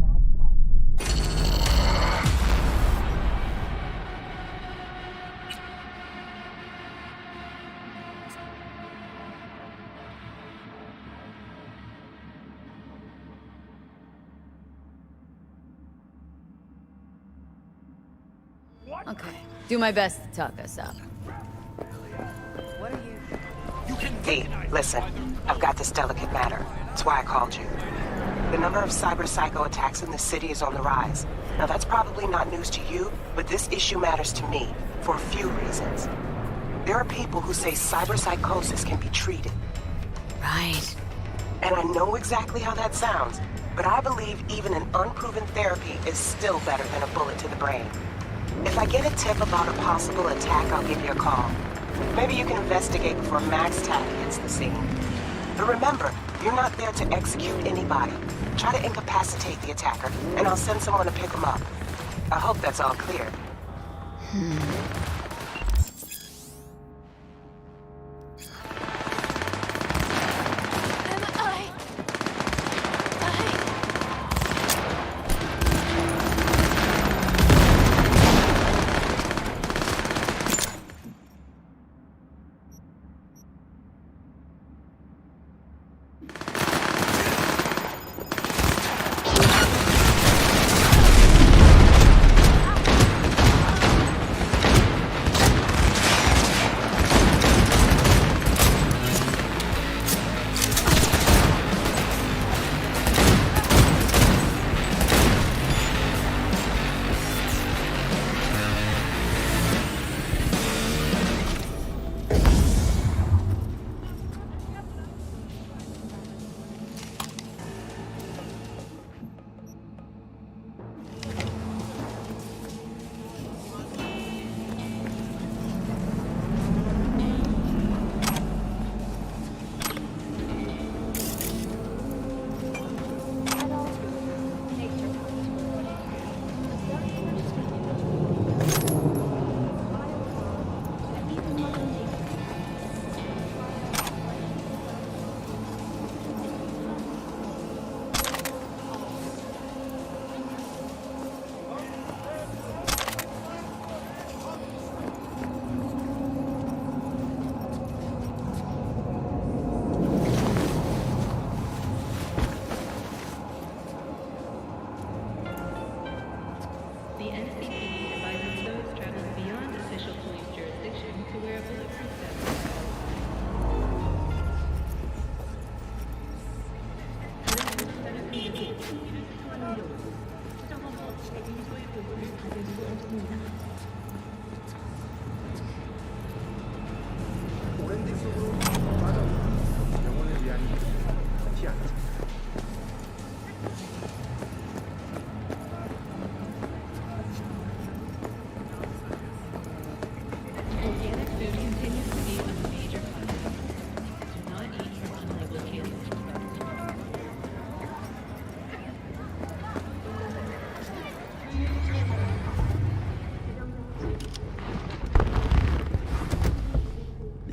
Okay. Do my best to talk us up. What are you... Hey, listen. I've got this delicate matter. That's why I called you. The number of cyber-psycho attacks in the city is on the rise. Now, that's probably not news to you, but this issue matters to me for a few reasons. There are people who say cyberpsychosis can be treated. Right. And I know exactly how that sounds, but I believe even an unproven therapy is still better than a bullet to the brain. If I get a tip about a possible attack, I'll give you a call. Maybe you can investigate before Max Tack hits the scene. But remember, you're not there to execute anybody. Try to incapacitate the attacker, and I'll send someone to pick him up. I hope that's all clear.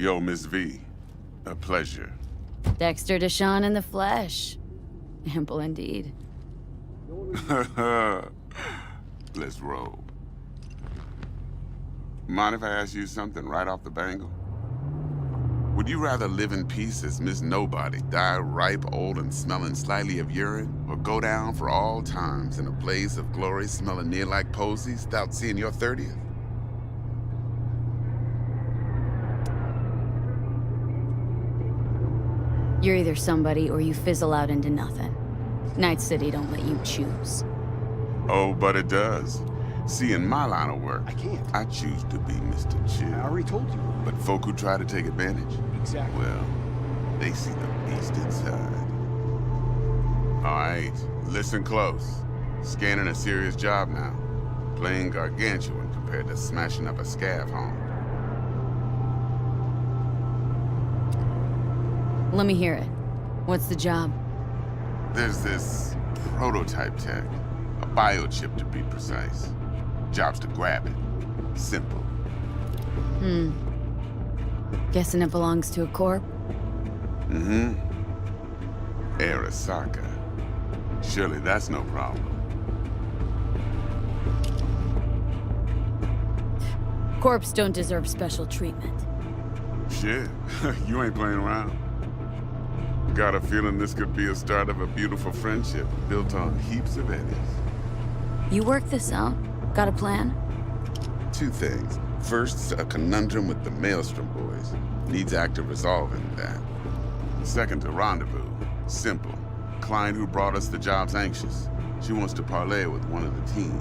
Yo, Miss V. A pleasure. Dexter Deshawn in the flesh. Ample indeed. Let's roll. Mind if I ask you something right off the bangle? Would you rather live in peace as Miss Nobody, die ripe, old, and smelling slightly of urine, or go down for all times in a blaze of glory smelling near like posies without seeing your 30th? You're either somebody or you fizzle out into nothing. Night City don't let you choose. Oh, but it does. See, in my line of work, I choose to be Mr. Chill. I already told you. But folk who try to take advantage, well, they see the beast inside. All right, listen close. Scanning a serious job now. Playing gargantuan compared to smashing up a scav home. Let me hear it. What's the job? There's this prototype tech. A biochip, to be precise. Job's to grab it. Simple. Guessing it belongs to a corp? Mm-hmm. Arasaka. Surely that's no problem. Corps don't deserve special treatment. Shit, you ain't playing around. Got a feeling this could be a start of a beautiful friendship built on heaps of eddies. You work this out? Got a plan? Two things. First, a conundrum with the Maelstrom boys. Needs active resolving that. Second, a rendezvous. Simple. Client who brought us the job's anxious. She wants to parlay with one of the team.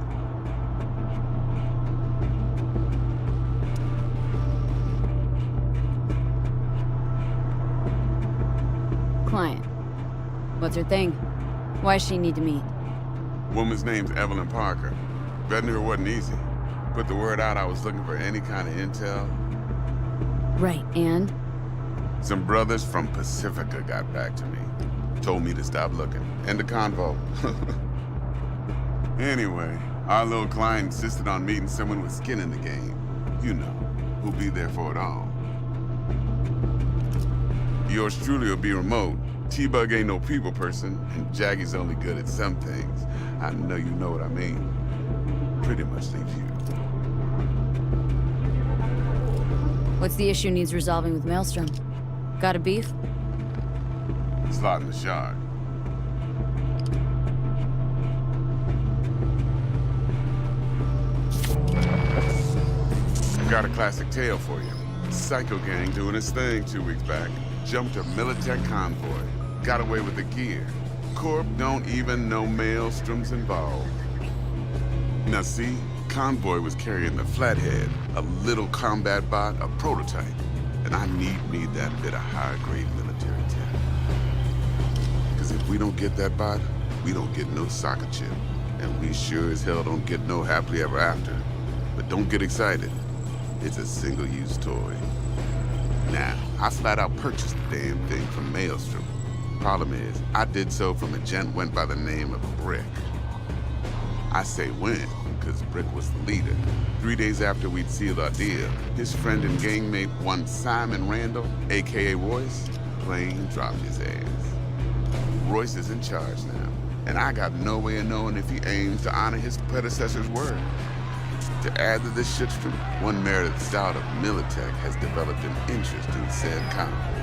Client. What's her thing? Why does she need to meet? Woman's name's Evelyn Parker. Betting her wasn't easy. Put the word out I was looking for any kind of intel. Right, and? Some brothers from Pacifica got back to me. Told me to stop looking. End the convo. Anyway, our little client insisted on meeting someone with skin in the game. You know, who'll be there for it all. Yours truly will be remote. T-Bug ain't no people person, and Jaggy's only good at some things. I know you know what I mean. Pretty much leaves you. What's the issue needs resolving with Maelstrom? Got a beef? Slot in the shard. Got a classic tale for you. Psycho gang doing its thing 2 weeks back. Jumped a Militech convoy. Got away with the gear. Corp don't even know Maelstrom's involved. Now see, convoy was carrying the Flathead, a little combat bot, a prototype. And I need that bit of high-grade military tech. Because if we don't get that bot, we don't get no soccer chip. And we sure as hell don't get no happily ever after. But don't get excited. It's a single-use toy. Now, I flat out purchased the damn thing from Maelstrom. Problem is, I did so from a gent went by the name of Brick. I say when, because Brick was the leader. 3 days after we'd sealed our deal, his friend and gangmate, one Simon Randall, aka Royce, plain dropped his ass. Royce is in charge now, and I got no way of knowing if he aims to honor his predecessor's word. To add to this shitstorm, one Meredith Stout of Militech has developed an interest in said convoy.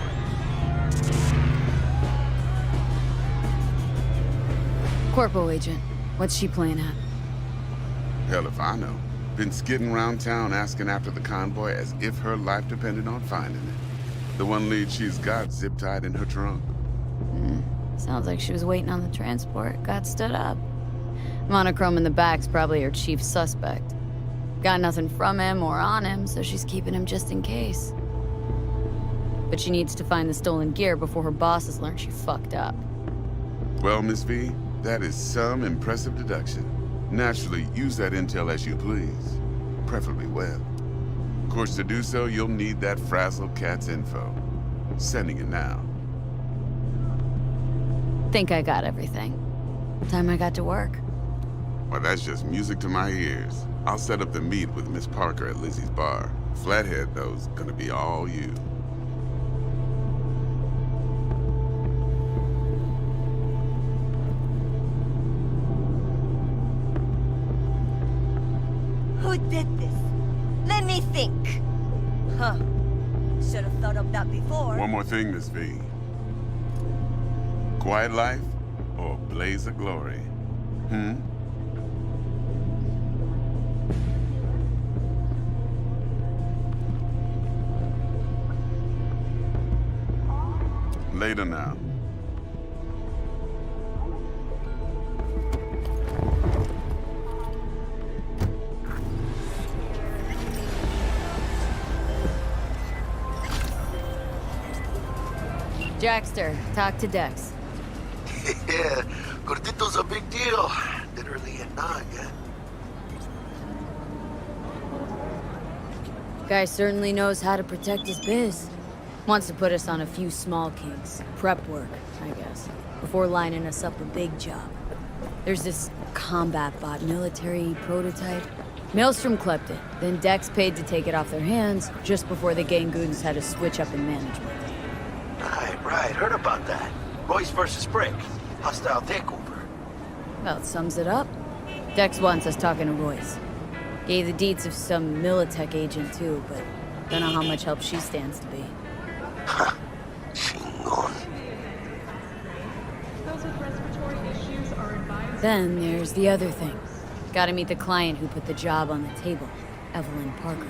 Corpo agent. What's she playing at? Hell if I know. Been skidding around town asking after the convoy as if her life depended on finding it. The one lead she's got zip-tied in her trunk. Sounds like she was waiting on the transport. Got stood up. Monochrome in the back's probably her chief suspect. Got nothing from him or on him, so she's keeping him just in case. But she needs to find the stolen gear before her bosses learn she fucked up. Well, Miss V, that is some impressive deduction. Naturally, use that intel as you please. Preferably well. Of course, to do so, you'll need that frazzled cat's info. Sending it now. Think I got everything. Time I got to work. Well, that's just music to my ears. I'll set up the meet with Miss Parker at Lizzie's bar. Flathead, though, is gonna be all you. did this? Let me think. Huh. Should have thought of that before. One more thing, Miss V. Quiet life or blaze of glory? Hmm? Later now. Jackster, talk to Dex. Yeah, Gordito's a big deal. Literally and not, yeah. Guy certainly knows how to protect his biz. Wants to put us on a few small kinks. Prep work, I guess. Before lining us up a big job. There's this combat bot military prototype. Maelstrom clept it, then Dex paid to take it off their hands just before the Gangoons had a switch up in management. Right, heard about that. Royce versus Brick. Hostile takeover. Well, it sums it up. Dex wants us talking to Royce. Gave the deets of some Militech agent too, but don't know how much help she stands to be. Then there's the other thing. Gotta meet the client who put the job on the table, Evelyn Parker.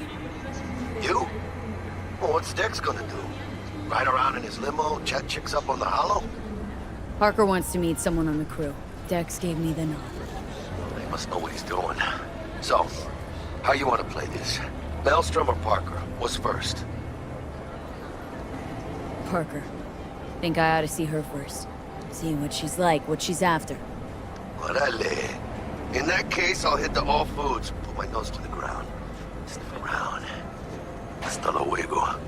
You? Well, what's Dex gonna do? Ride around in his limo, chat chicks up on the hollow? Parker wants to meet someone on the crew. Dex gave me the nod. He must know what he's doing. So, how you want to play this? Maelstrom or Parker? What's first? Parker. Think I ought to see her first. See what she's like, what she's after. Orale. In that case, I'll hit the all foods. Put my nose to the ground. Sniff around. Hasta luego.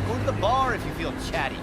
Go to the bar if you feel chatty.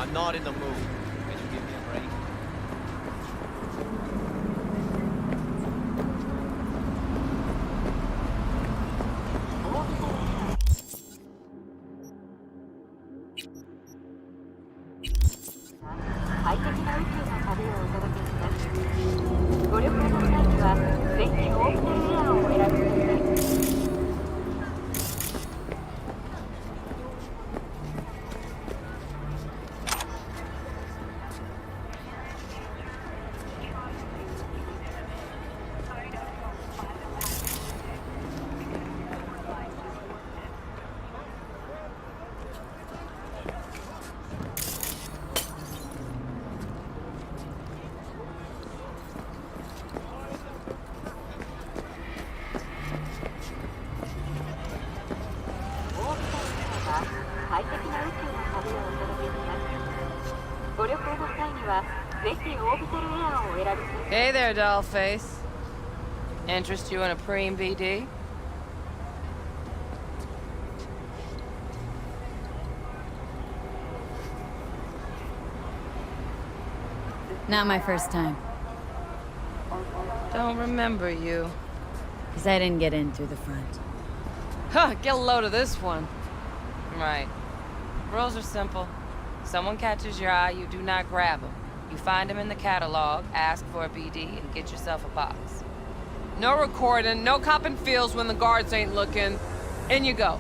I'm not in the mood. Can you give me a break? Hey there, dollface. Interest you in a preem BD? Not my first time. Don't remember you. Because I didn't get in through the front. Huh, get a load of this one. Right. Rules are simple. Someone catches your eye, you do not grab them. You find them in the catalog, ask for a BD, and get yourself a box. No recording, no copping feels when the guards ain't looking. In you go.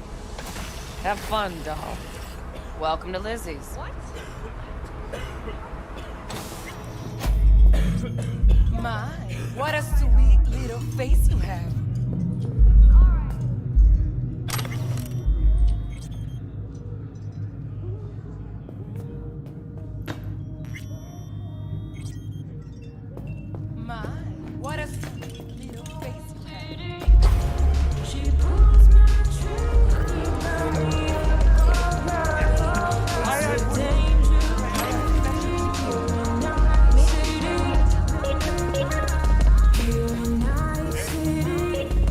Have fun, doll. Welcome to Lizzie's. What? My, what a sweet little face you have. My, what a sweet little face you have. She pulls my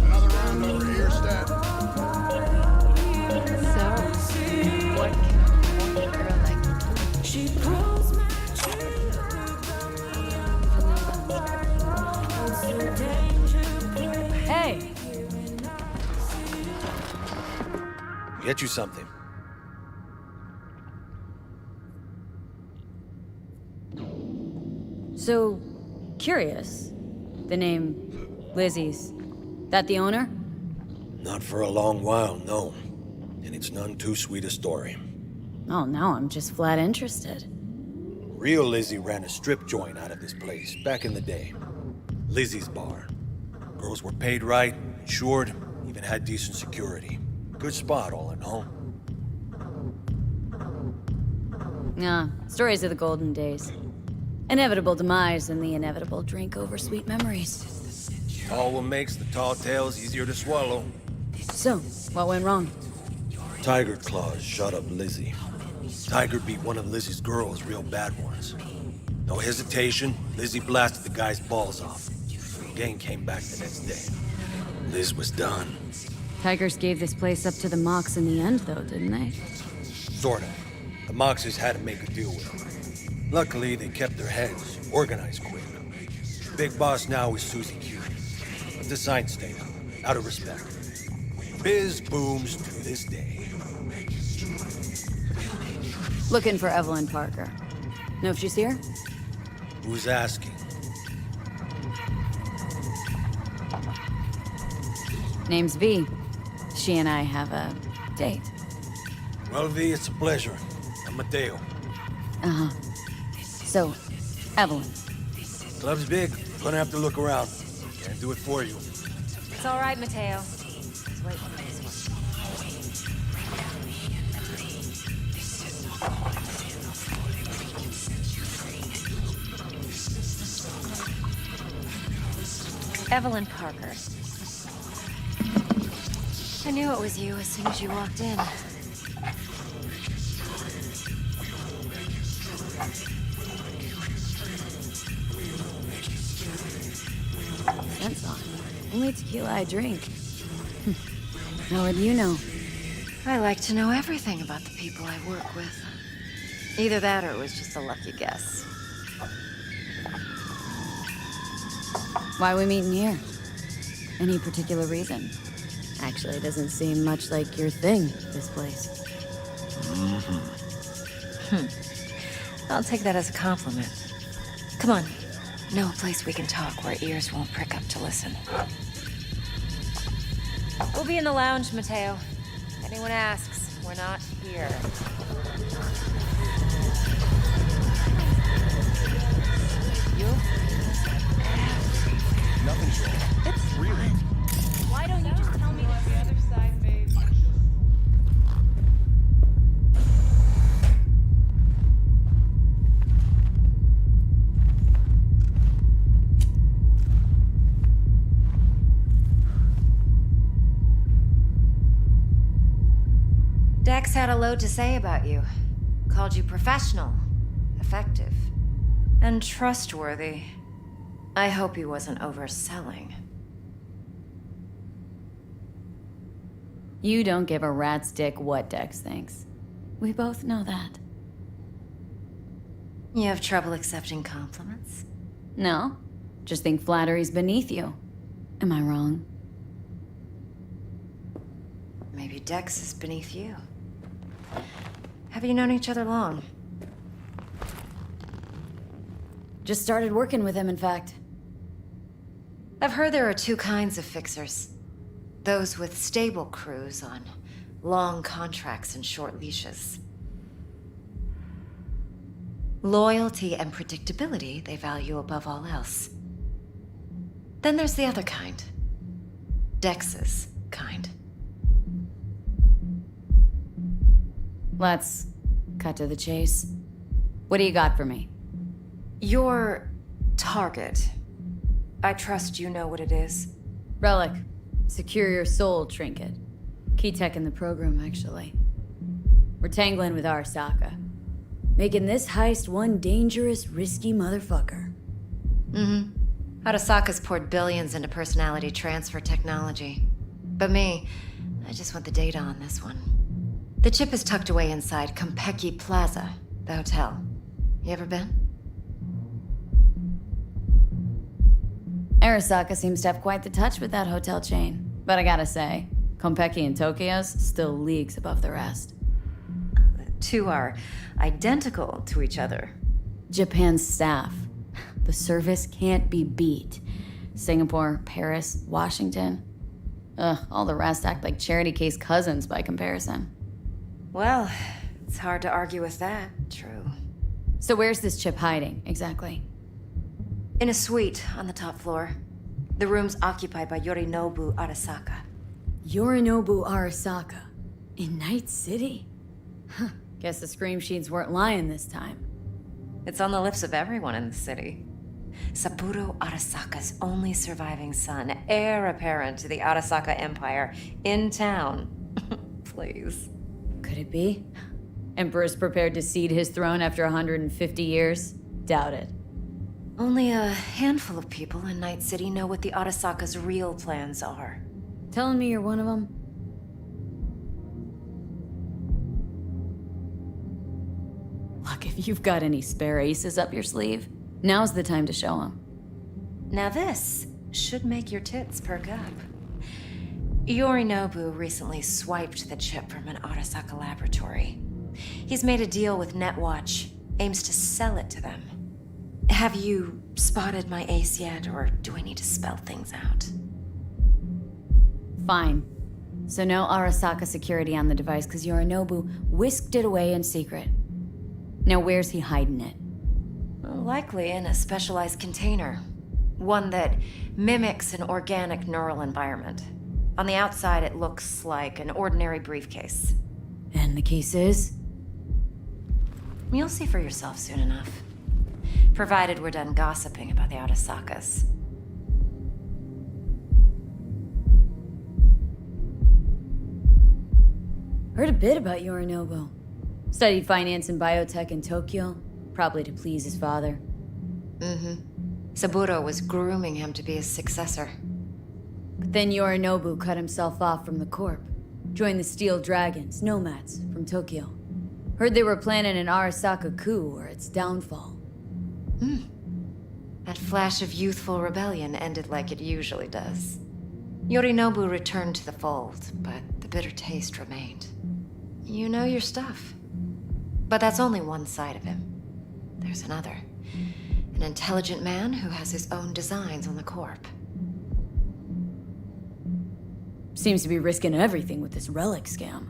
Another round over here, Stat. So, what can a girl like you do? She pulls my Hey! Get you something. So, curious. The name Lizzie's. That the owner? Not for a long while, no. And it's none too sweet a story. Oh, now I'm just flat interested. Real Lizzie ran a strip joint out of this place back in the day. Lizzie's Bar. Girls were paid right, insured, even had decent security. Good spot, all in all. Stories of the golden days. Inevitable demise and the inevitable drink over sweet memories. All what makes the tall tales easier to swallow. So, what went wrong? Tiger Claws shot up Lizzie. Tiger beat one of Lizzie's girls, real bad ones. No hesitation, Lizzie blasted the guy's balls off. The gang came back the next day. Liz was done. Tigers gave this place up to the Mox in the end, though, didn't they? Sorta. The Moxes had to make a deal with them. Luckily, they kept their heads, organized quick. Big boss now is Susie Q. But the sign stayed out of respect. Biz booms to this day. Looking for Evelyn Parker. Know if she's here? Who's asking? Name's V. She and I have a date. Well, V, it's a pleasure. I'm Mateo. Uh-huh. So, Evelyn. Club's big. Gonna have to look around. Can't do it for you. It's all right, Mateo. Let's wait for this one. Evelyn Parker. I knew it was you as soon as you walked in. Sense on. Only tequila I drink. How would you know? I like to know everything about the people I work with. Either that or it was just a lucky guess. Why we meeting here? Any particular reason? Actually, it doesn't seem much like your thing, this place. I'll take that as a compliment. Come on. Know a place we can talk where ears won't prick up to listen. We'll be in the lounge, Mateo. If anyone asks, we're not here. You? Nothing's wrong. It's Really? Why don't you just tell me the other side, babe? Dex had a load to say about you. Called you professional, effective, and trustworthy. I hope he wasn't overselling. You don't give a rat's dick what Dex thinks. We both know that. You have trouble accepting compliments? No, just think flattery's beneath you. Am I wrong? Maybe Dex is beneath you. Have you known each other long? Just started working with him, in fact. I've heard there are two kinds of fixers. Those with stable crews on long contracts and short leashes. Loyalty and predictability they value above all else. Then there's the other kind. Dex's kind. Let's cut to the chase. What do you got for me? Your target. I trust you know what it is. Relic. Secure your soul trinket. Key tech in the program, actually. We're tangling with Arasaka. Making this heist one dangerous, risky motherfucker. Arasaka's poured billions into personality transfer technology. But me, I just want the data on this one. The chip is tucked away inside Konpeki Plaza, the hotel. You ever been? Arasaka seems to have quite the touch with that hotel chain. But I gotta say, Konpeki and Tokyo's still leagues above the rest. The two are identical to each other. Japan's staff. The service can't be beat. Singapore, Paris, Washington. Ugh, all the rest act like charity case cousins by comparison. Well, it's hard to argue with that. True. So where's this chip hiding, exactly? In a suite on the top floor. The room's occupied by Yorinobu Arasaka. Yorinobu Arasaka? In Night City? Huh. Guess the scream sheets weren't lying this time. It's on the lips of everyone in the city. Saburo Arasaka's only surviving son, heir apparent to the Arasaka Empire, in town. Please. Could it be? Emperor's prepared to cede his throne after 150 years? Doubt it. Only a handful of people in Night City know what the Arasaka's real plans are. Telling me you're one of them? Look, if you've got any spare aces up your sleeve, now's the time to show them. Now this should make your tits perk up. Yorinobu recently swiped the chip from an Arasaka laboratory. He's made a deal with Netwatch, aims to sell it to them. Have you spotted my ace yet, or do I need to spell things out? Fine. So no Arasaka security on the device, because Yorinobu whisked it away in secret. Now where's he hiding it? Likely in a specialized container. One that mimics an organic neural environment. On the outside, it looks like an ordinary briefcase. And the case is? You'll see for yourself soon enough. Provided we're done gossiping about the Arasakas. Heard a bit about Yorinobu. Studied finance and biotech in Tokyo, probably to please his father. Saburo was grooming him to be his successor. But then Yorinobu cut himself off from the Corp. Joined the Steel Dragons, nomads, from Tokyo. Heard they were planning an Arasaka coup or its downfall. That flash of youthful rebellion ended like it usually does. Yorinobu returned to the fold, but the bitter taste remained. You know your stuff. But that's only one side of him. There's another. An intelligent man who has his own designs on the Corp. Seems to be risking everything with this relic scam.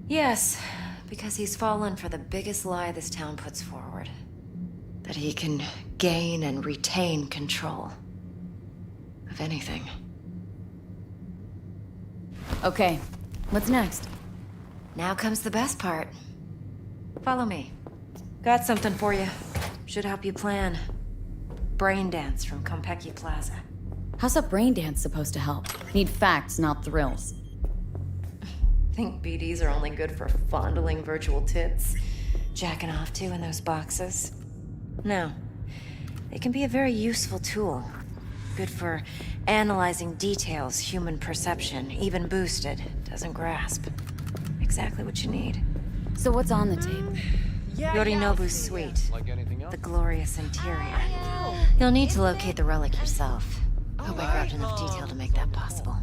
Yes, because he's fallen for the biggest lie this town puts forward. That he can gain and retain control of anything. Okay, what's next? Now comes the best part. Follow me. Got something for you. Should help you plan. Brain dance from Konpeki Plaza. How's a brain dance supposed to help? Need facts, not thrills. Think BDs are only good for fondling virtual tits? Jacking off to in those boxes? No. They can be a very useful tool. Good for analyzing details human perception, even boosted, doesn't grasp. Exactly what you need. So what's on the tape? Yorinobu's suite. Like anything else? The glorious interior. You'll need to locate the relic yourself. Hope I grabbed enough detail to make that possible.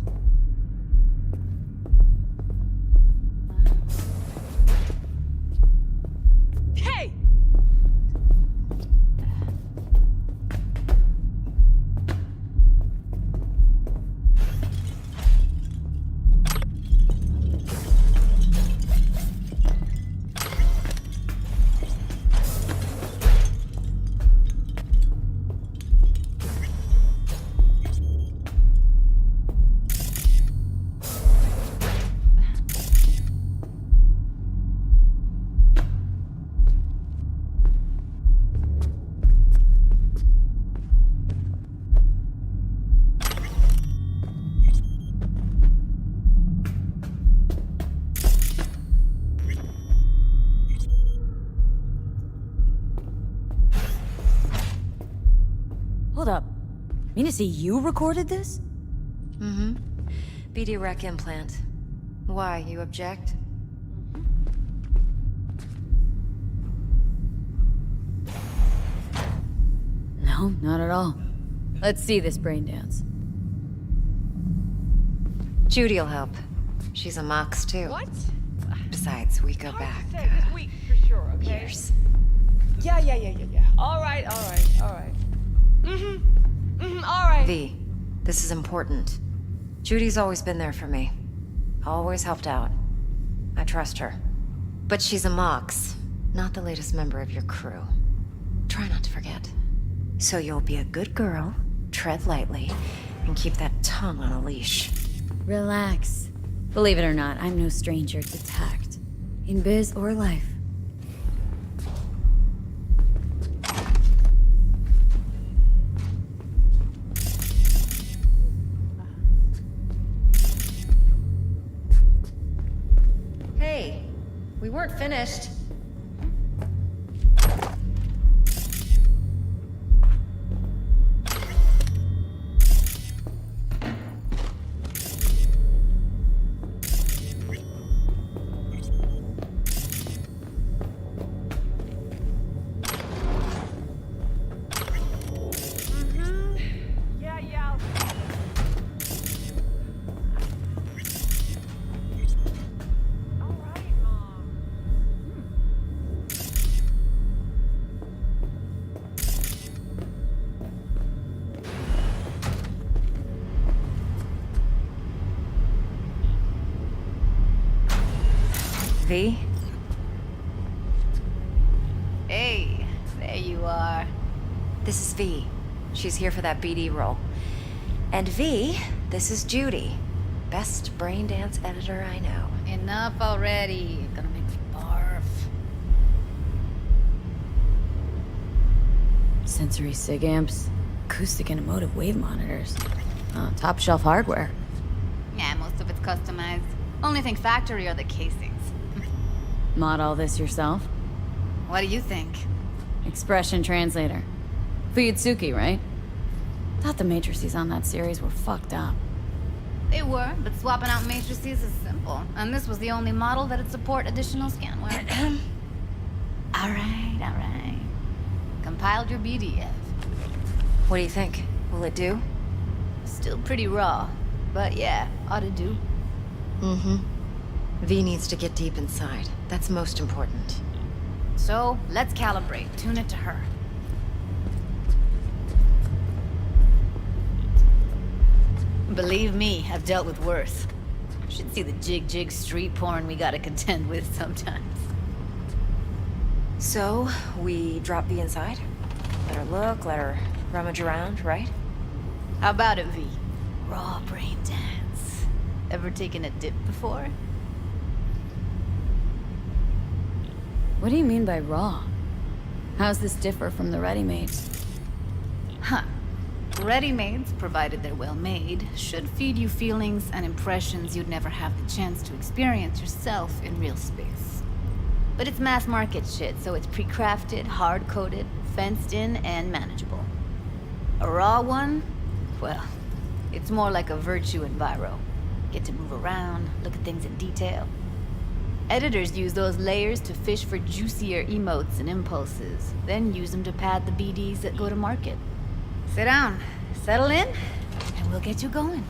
Hey! Hold up. Mean to say you recorded this? Mm-hmm. BD rec implant. Why, you object? No, not at all. Let's see this brain dance. Judy'll help. She's a Mox, too. What? Besides, we go back, This week for sure, okay? years. Yeah. All right. All right. V, this is important. Judy's always been there for me. Always helped out. I trust her. But she's a Mox, not the latest member of your crew. Try not to forget. So you'll be a good girl, tread lightly, and keep that tongue on a leash. Relax. Believe it or not, I'm no stranger to tact. In biz or life. Hey, we weren't finished. Yeah. V? Hey, there you are. This is V. She's here for that BD role. And V, this is Judy. Best brain dance editor I know. Enough already. You're gonna make me barf. Sensory sig amps, acoustic and emotive wave monitors. Top shelf hardware. Yeah, most of it's customized. Only thing factory are the casings. Mod all this yourself? What do you think? Expression translator. Fuyutsuki, right? Thought the matrices on that series were fucked up. They were, but swapping out matrices is simple. And this was the only model that'd support additional scanware. compiled your BD yet. What do you think? Will it do? Still pretty raw, but yeah, ought to do. Mm-hmm. V needs to get deep inside. That's most important. So, let's calibrate. Tune it to her. Believe me, I've dealt with worse. Should see the jig street porn we gotta contend with sometimes. So, we drop V inside? Let her look, let her rummage around, right? How about it, V? Raw brain dance. Ever taken a dip before? What do you mean by raw? How's this differ from the ready-mades? Huh. Ready-mades, provided they're well made, should feed you feelings and impressions you'd never have the chance to experience yourself in real space. But it's mass market shit, so it's pre-crafted, hard-coded, fenced in, and manageable. A raw one? Well, it's more like a virtue enviro. Get to move around, look at things in detail. Editors use those layers to fish for juicier emotes and impulses, then use them to pad the BDs that go to market. Sit down, settle in, and we'll get you going.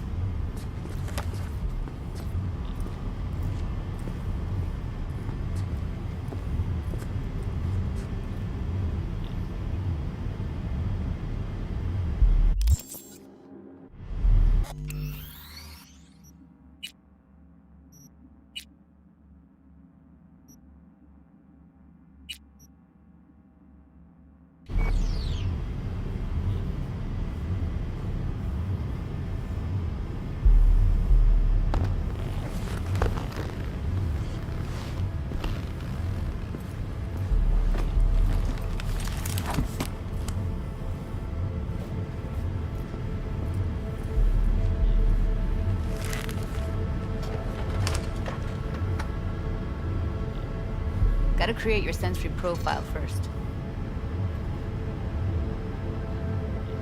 Gotta create your sensory profile first.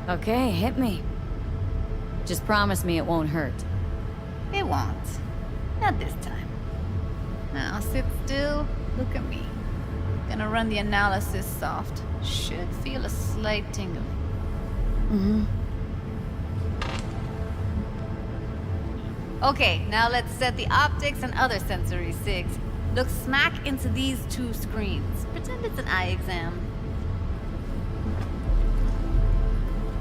Okay, hit me. Just promise me it won't hurt. It won't. Not this time. Now sit still, look at me. Gonna run the analysis soft. Should feel a slight tingling. Mm-hmm. Okay, now let's set the optics and other sensory sigs. Look smack into these two screens. Pretend it's an eye exam.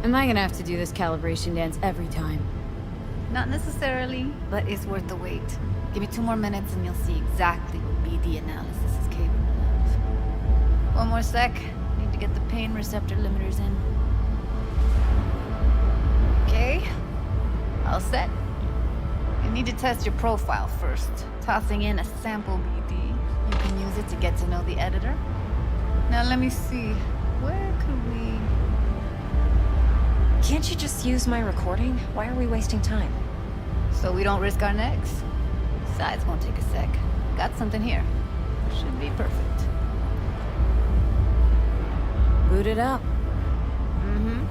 Am I gonna have to do this calibration dance every time? Not necessarily, but it's worth the wait. Give me 2 more minutes and you'll see exactly what BD analysis is capable of. 1 more sec. Need to get the pain receptor limiters in. Okay. All set. You need to test your profile first. Tossing in a sample BD. You can use it to get to know the editor. Now let me see. Where could we... Can't you just use my recording? Why are we wasting time? So we don't risk our necks. Besides, won't take a sec. Got something here. Should be perfect. Boot it up. Mm-hmm.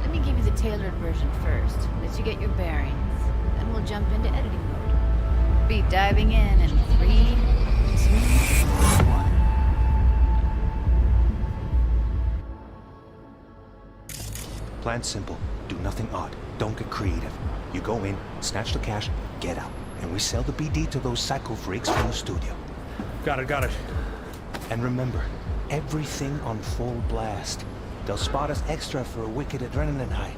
Let me give you the tailored version first. Let you get your bearings. Then we'll jump into editing mode. Be diving in 3, 2, 1. Plan simple. Do nothing odd. Don't get creative. You go in, snatch the cash, get out. And we sell the BD to those psycho freaks from the studio. Got it. And remember, everything on full blast. They'll spot us extra for a wicked adrenaline high.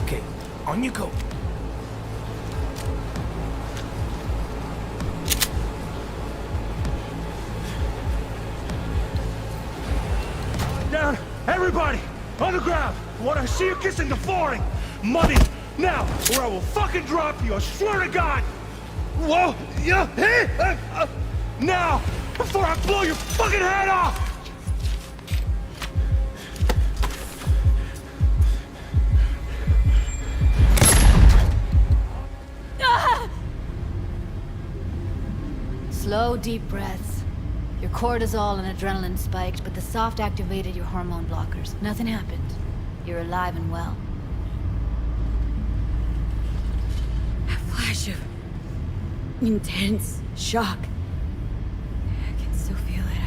Okay, on you go. Down! Everybody! On the ground! What I see you kissing the flooring! Money! Now! Or I will fucking drop you! I swear to God! Whoa! Yeah! Hey! Now! Before I blow your fucking head off! Slow, deep breaths. Your cortisol and adrenaline spiked, but the soft activated your hormone blockers. Nothing happened. You're alive and well. A flash of intense shock. I can still feel it.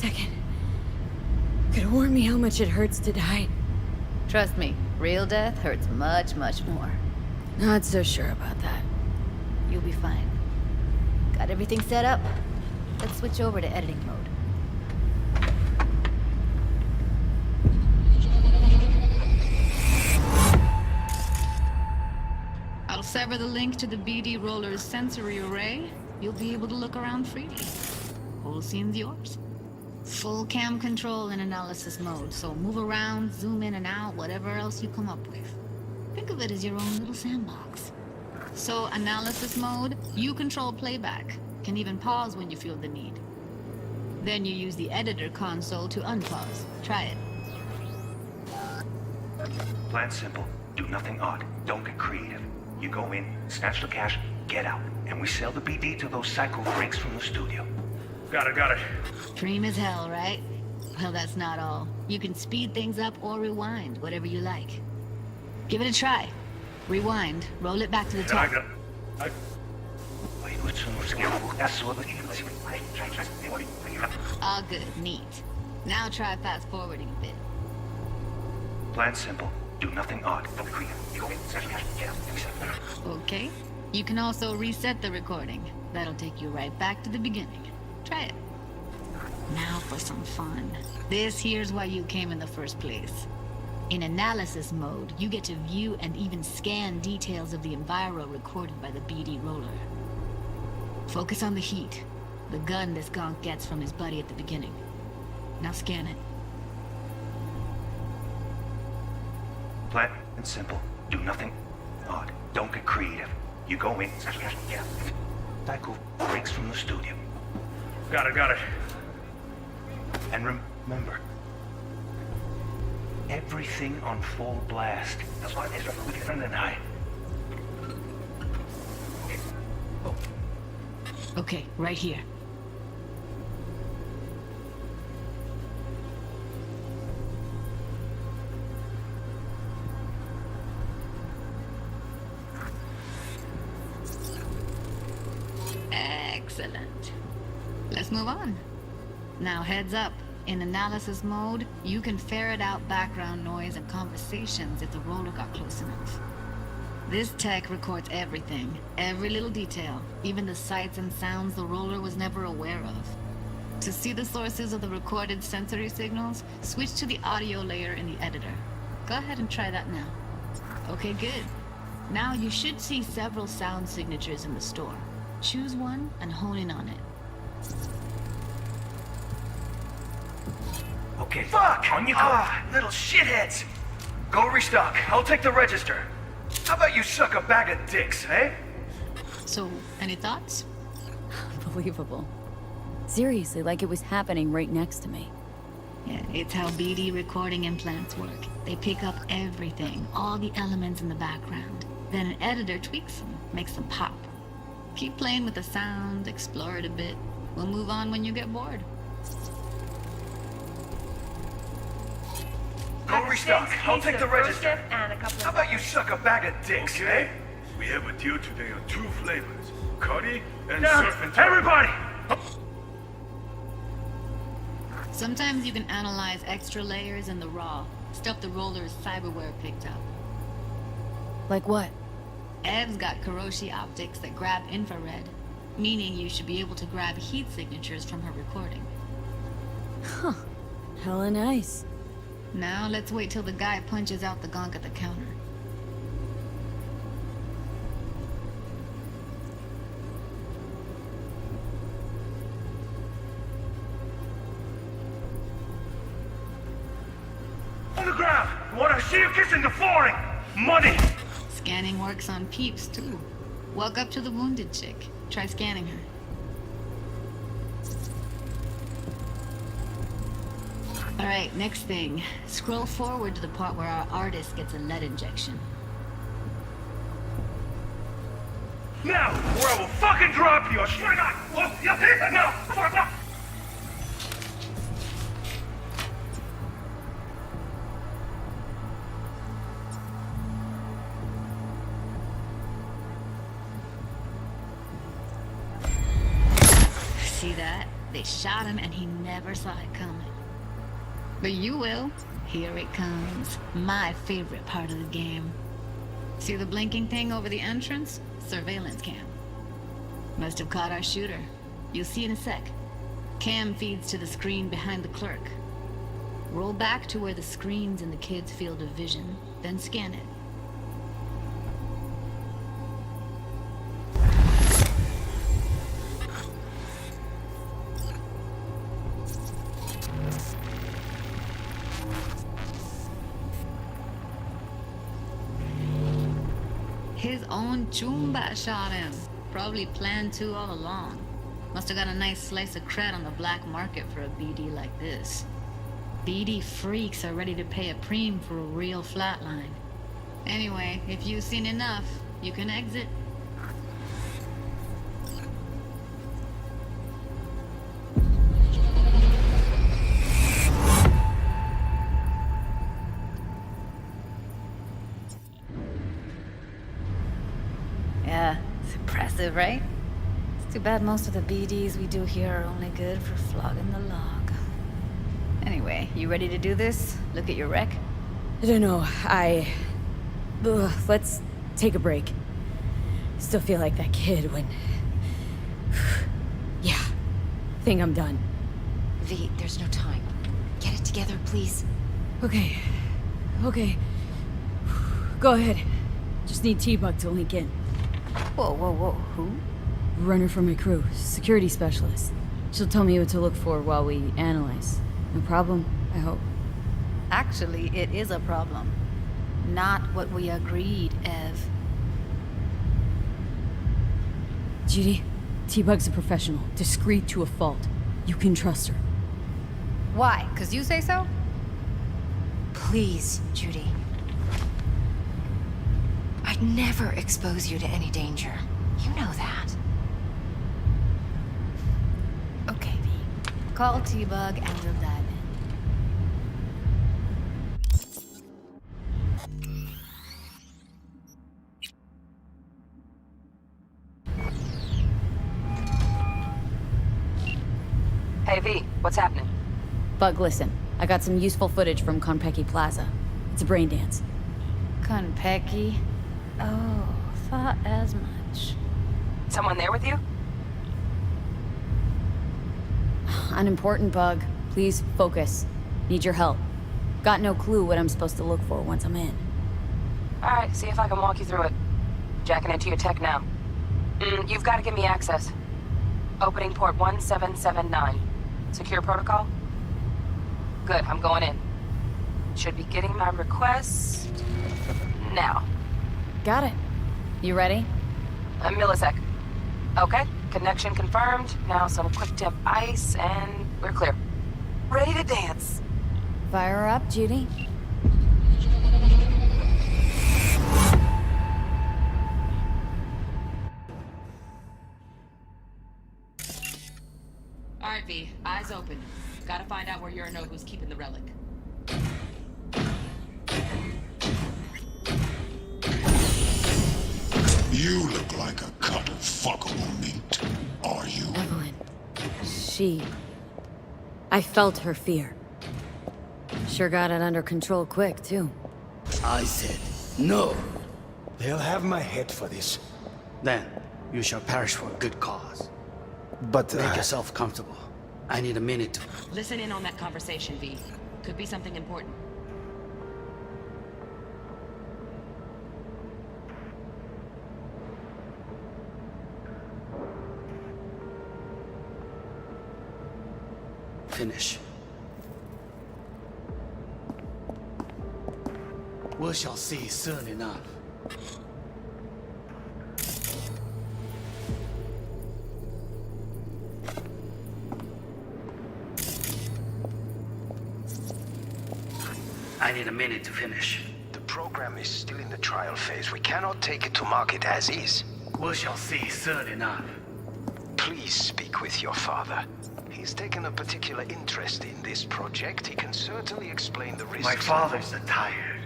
second. Could warn me how much it hurts to die. Trust me, real death hurts much, much more. Not so sure about that. You'll be fine. Got everything set up? Let's switch over to editing mode. I'll sever the link to the BD Roller's sensory array. You'll be able to look around freely. Whole scene's yours. Full cam control in analysis mode, so move around, zoom in and out, whatever else you come up with. Think of it as your own little sandbox. So, analysis mode, you control playback. Can even pause when you feel the need. Then you use the editor console to unpause. Try it. Plan simple. Do nothing odd. Don't get creative. You go in, snatch the cash, get out. And we sell the BD to those psycho freaks from the studio. Got it. Dream as hell, right? Well, that's not all. You can speed things up or rewind, whatever you like. Give it a try. Rewind, roll it back to the top. All good, neat. Now try fast forwarding a bit. Plan simple. Do nothing odd. Don't be creative. You go in, snatch the cash, get out. And we sell the Okay. You can also reset the recording. That'll take you right back to the beginning. Try it. Now for some fun. This here's why you came in the first place. In analysis mode, you get to view and even scan details of the enviro recorded by the BD roller. Focus on the heat, the gun this gonk gets from his buddy at the beginning. Now scan it. Plan and simple. Do nothing odd. Don't get creative. You go in, snatch the cash, get out. Psycho freaks from the studio. Got it. And remember, everything on full blast. That's why it's with your friend and I. Okay, right here. Excellent. Let's move on. Now heads up. In analysis mode, you can ferret out background noise and conversations if the roller got close enough. This tech records everything, every little detail, even the sights and sounds the roller was never aware of. To see the sources of the recorded sensory signals, switch to the audio layer in the editor. Go ahead and try that now. Okay, good. Now you should see several sound signatures in the store. Choose one and hone in on it. Okay. Fuck! On you go. Little shitheads! Go restock. I'll take the register. How about you suck a bag of dicks, eh? So, any thoughts? Unbelievable. Seriously, like it was happening right next to me. Yeah, it's how BD recording implants work. They pick up everything, all the elements in the background. Then an editor tweaks them, makes them pop. Keep playing with the sound, explore it a bit. We'll move on when you get bored. Go restock. I'll take the register. How about you suck a bag of dicks, eh? We have a deal today on 2 flavors. Curry and Now, surf and turf. everybody! Sometimes you can analyze extra layers in the raw, stuff the roller's cyberware picked up. Like what? Ev's got Kiroshi optics that grab infrared, meaning you should be able to grab heat signatures from her recording. Huh. Hella nice. Now let's wait till the guy punches out the gonk at the counter. On the ground! I want to see you kissing the flooring! Money! Scanning works on peeps, too. Walk up to the wounded chick. Try scanning her. Alright, next thing. Scroll forward to the part where our artist gets a lead injection. Now, or I will fucking drop you! Straight on! Now! Fuck up! See that? They shot him and he never saw it coming. But you will. Here it comes. My favorite part of the game. See the blinking thing over the entrance? Surveillance cam. Must have caught our shooter. You'll see in a sec. Cam feeds to the screen behind the clerk. Roll back to where the screen's in the kid's field of vision, then scan it. His own Chumba shot him. Probably planned to all along. Must have got a nice slice of cred on the black market for a BD like this. BD freaks are ready to pay a preem for a real flatline. Anyway, if you've seen enough, you can exit. Yeah, it's impressive, right? It's too bad most of the BDs we do here are only good for flogging the log. Anyway, you ready to do this? Look at your wreck? I don't know, let's take a break. Still feel like that kid when... Yeah, think I'm done. V, there's no time. Get it together, please. Okay. Go ahead. Just need T-Bug to link in. Whoa, who? Runner for my crew, security specialist. She'll tell me what to look for while we analyze. No problem, I hope. Actually, it is a problem. Not what we agreed, Ev. Judy, T-Bug's a professional, discreet to a fault. You can trust her. Why? 'Cause you say so? Please, Judy. I'd never expose you to any danger. You know that. Okay, V. Call T-Bug and we'll dive in. Hey, V, what's happening? Bug, listen. I got some useful footage from Konpeki Plaza. It's a brain dance. Konpeki? Oh, thought as much. Someone there with you? Unimportant, Bug. Please focus. Need your help. Got no clue what I'm supposed to look for once I'm in. Alright, see if I can walk you through it. Jacking into your tech now. You've got to give me access. Opening port 1779. Secure protocol? Good, I'm going in. Should be getting my request... now. Got it. You ready? A millisec. Okay, connection confirmed. Now some quick tip ice, and we're clear. Ready to dance. Fire her up, Judy. Alright, V, eyes open. Gotta find out where Yorinobu's keeping the relic. You look like a cut of fuckable meat. Are you? Evelyn. She... I felt her fear. Sure got it under control quick, too. I said, no. They'll have my head for this. Then, you shall perish for a good cause. But, Make yourself comfortable. I need a minute to... Listen in on that conversation, V. Could be something important. Finish. We shall see soon enough. I need a minute to finish. The program is still in the trial phase. We cannot take it to market as is. We shall see soon enough. Please speak with your father. He's taken a particular interest in this project. He can certainly explain the risks. My father's a tired,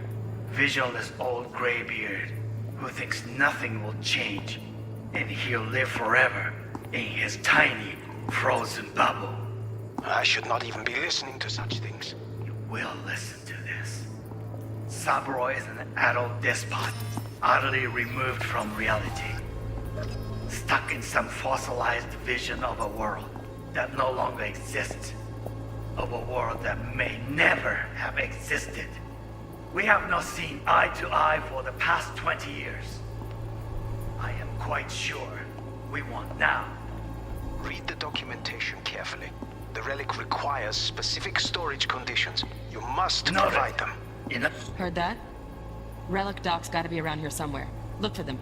visionless old graybeard who thinks nothing will change, and he'll live forever in his tiny, frozen bubble. I should not even be listening to such things. You will listen to this. Saburo is an adult despot, utterly removed from reality. Stuck in some fossilized vision of a world that no longer exists. Of a world that may never have existed. We have not seen eye to eye for the past 20 years. I am quite sure we want now. Read the documentation carefully. The relic requires specific storage conditions. You must provide them. Heard that? Relic doc's gotta be around here somewhere. Look for them.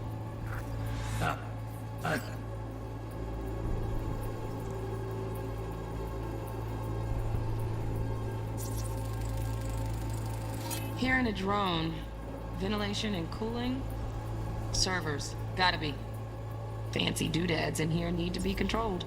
Here in a drone. Ventilation and cooling? Servers. Gotta be. Fancy doodads in here need to be controlled.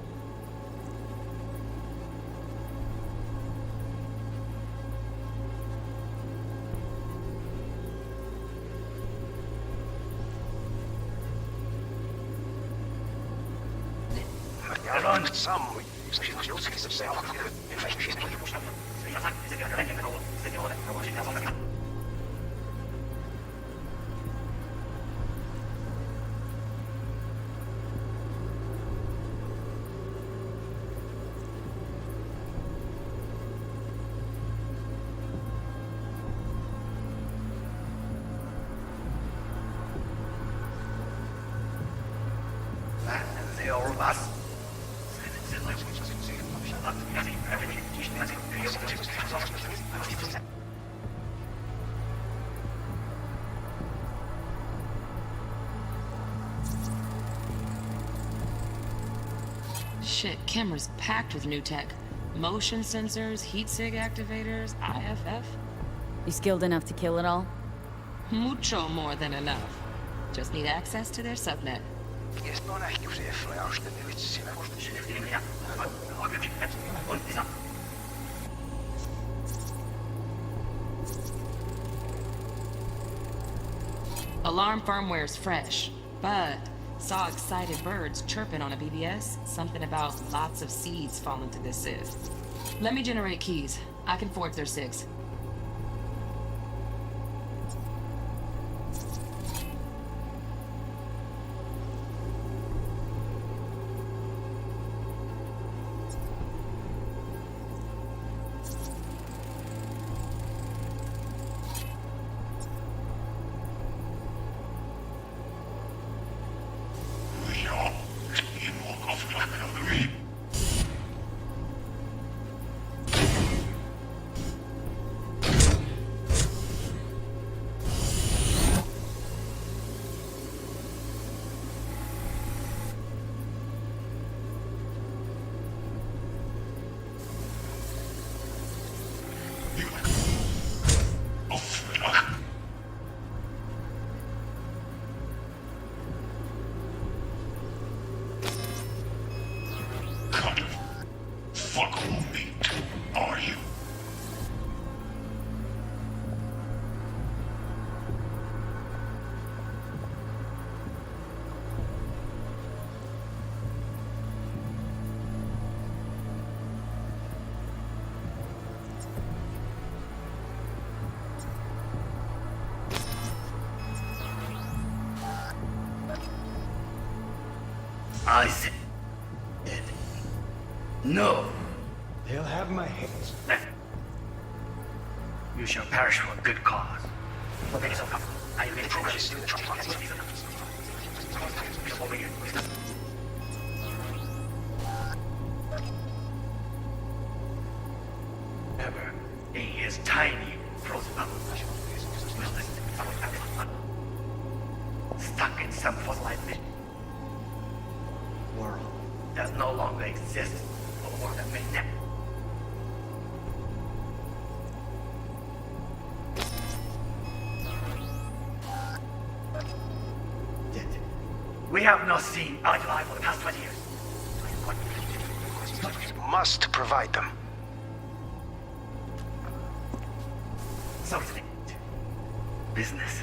Shit, camera's packed with new tech. Motion sensors, heat sig activators, IFF. You skilled enough to kill it all? Mucho more than enough. Just need access to their subnet. Alarm firmware's fresh, but saw excited birds chirping on a BBS. Something about lots of seeds falling through this sieve. Let me generate keys. I can forge their SIGs. I said no. They'll have my head. You shall perish for a good cause. Ever in his tiny frozen bubble. Stuck in some fossilized vision. World that no longer exists, or a world that may never. We have not seen eye to eye for the past 20 years. You must provide them. So is it. Business.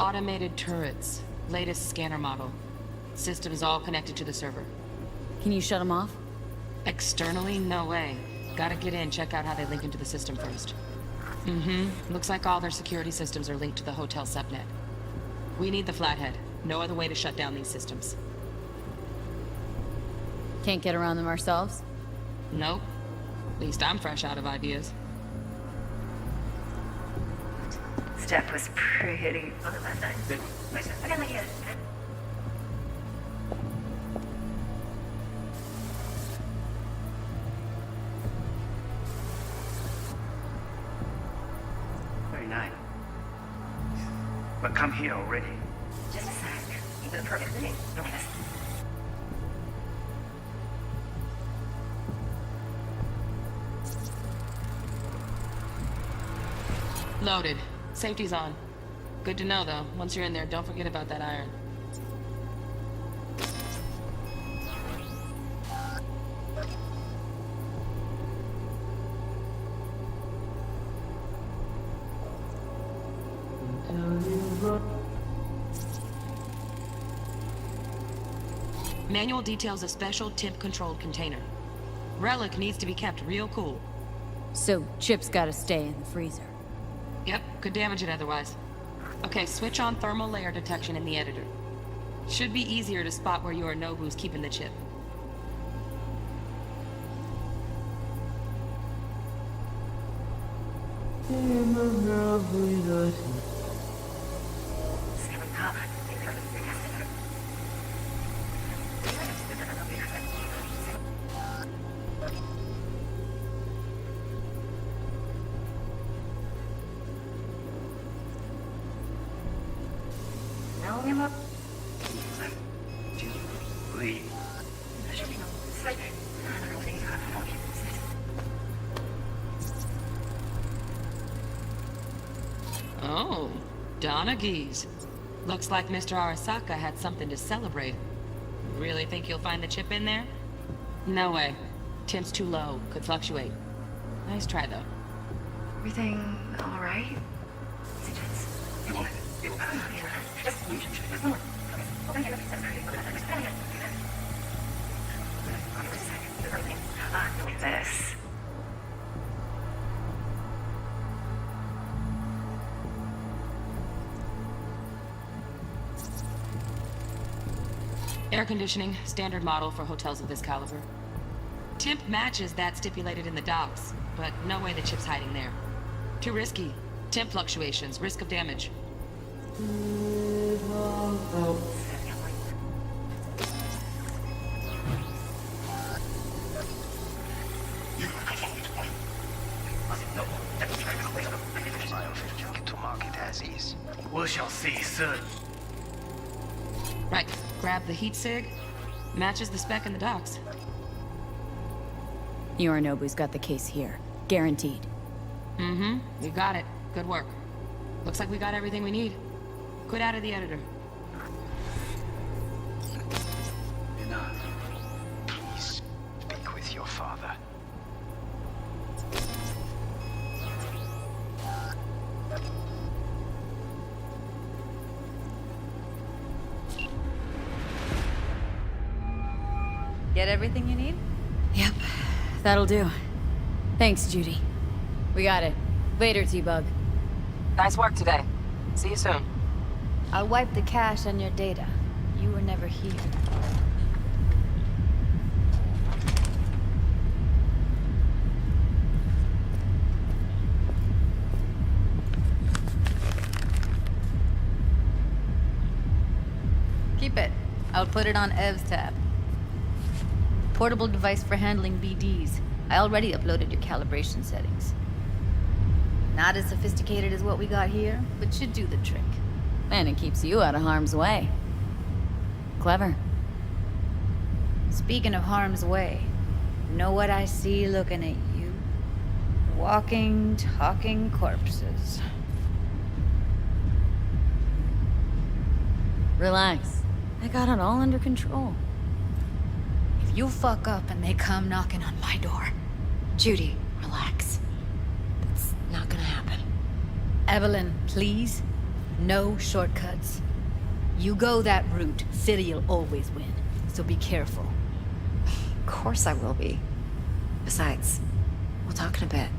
Automated turrets. Latest scanner model. Systems all connected to the server. Can you shut them off? Externally, no way. Gotta get in, check out how they link into the system first. Looks like all their security systems are linked to the hotel subnet. We need the flathead. No other way to shut down these systems. Can't get around them ourselves? Nope. At least I'm fresh out of ideas. Steph was pretty on the last night. I got my idea. But come here already. Just a sec. You did the perfect thing. No less. Loaded. Safety's on. Good to know, though. Once you're in there, don't forget about that iron. Manual details a special temp-controlled container. Relic needs to be kept real cool. So, Chip's gotta stay in the freezer. Yep, could damage it otherwise. Okay, switch on thermal layer detection in the editor. Should be easier to spot where Yorinobu's keeping the chip. Oh, Donaghys. Looks like Mr. Arasaka had something to celebrate. Really think you'll find the chip in there? No way. Temp's too low. Could fluctuate. Nice try, though. Everything all right? This. Air conditioning, standard model for hotels of this caliber. Temp matches that stipulated in the docs, but no way the chip's hiding there. Too risky. Temp fluctuations, risk of damage. To market as is. We shall see soon. Right, grab the heat sig. Matches the spec in the docs. Yorinobu's got the case here. Guaranteed. You got it. Good work. Looks like we got everything we need. Quit out of the editor. Enough. Please, speak with your father. Get everything you need? Yep, that'll do. Thanks, Judy. We got it. Later, T-Bug. Nice work today. See you soon. I'll wipe the cache on your data. You were never here. Keep it. I'll put it on Ev's tab. Portable device for handling BDs. I already uploaded your calibration settings. Not as sophisticated as what we got here, but should do the trick. And it keeps you out of harm's way. Clever. Speaking of harm's way, know what I see looking at you? Walking, talking corpses. Relax. I got it all under control. If you fuck up and they come knocking on my door... Judy, relax. That's not gonna happen. Evelyn, please. No shortcuts. You go that route, City'll always win. So be careful. Of course I will be. Besides, we'll talk in a bit.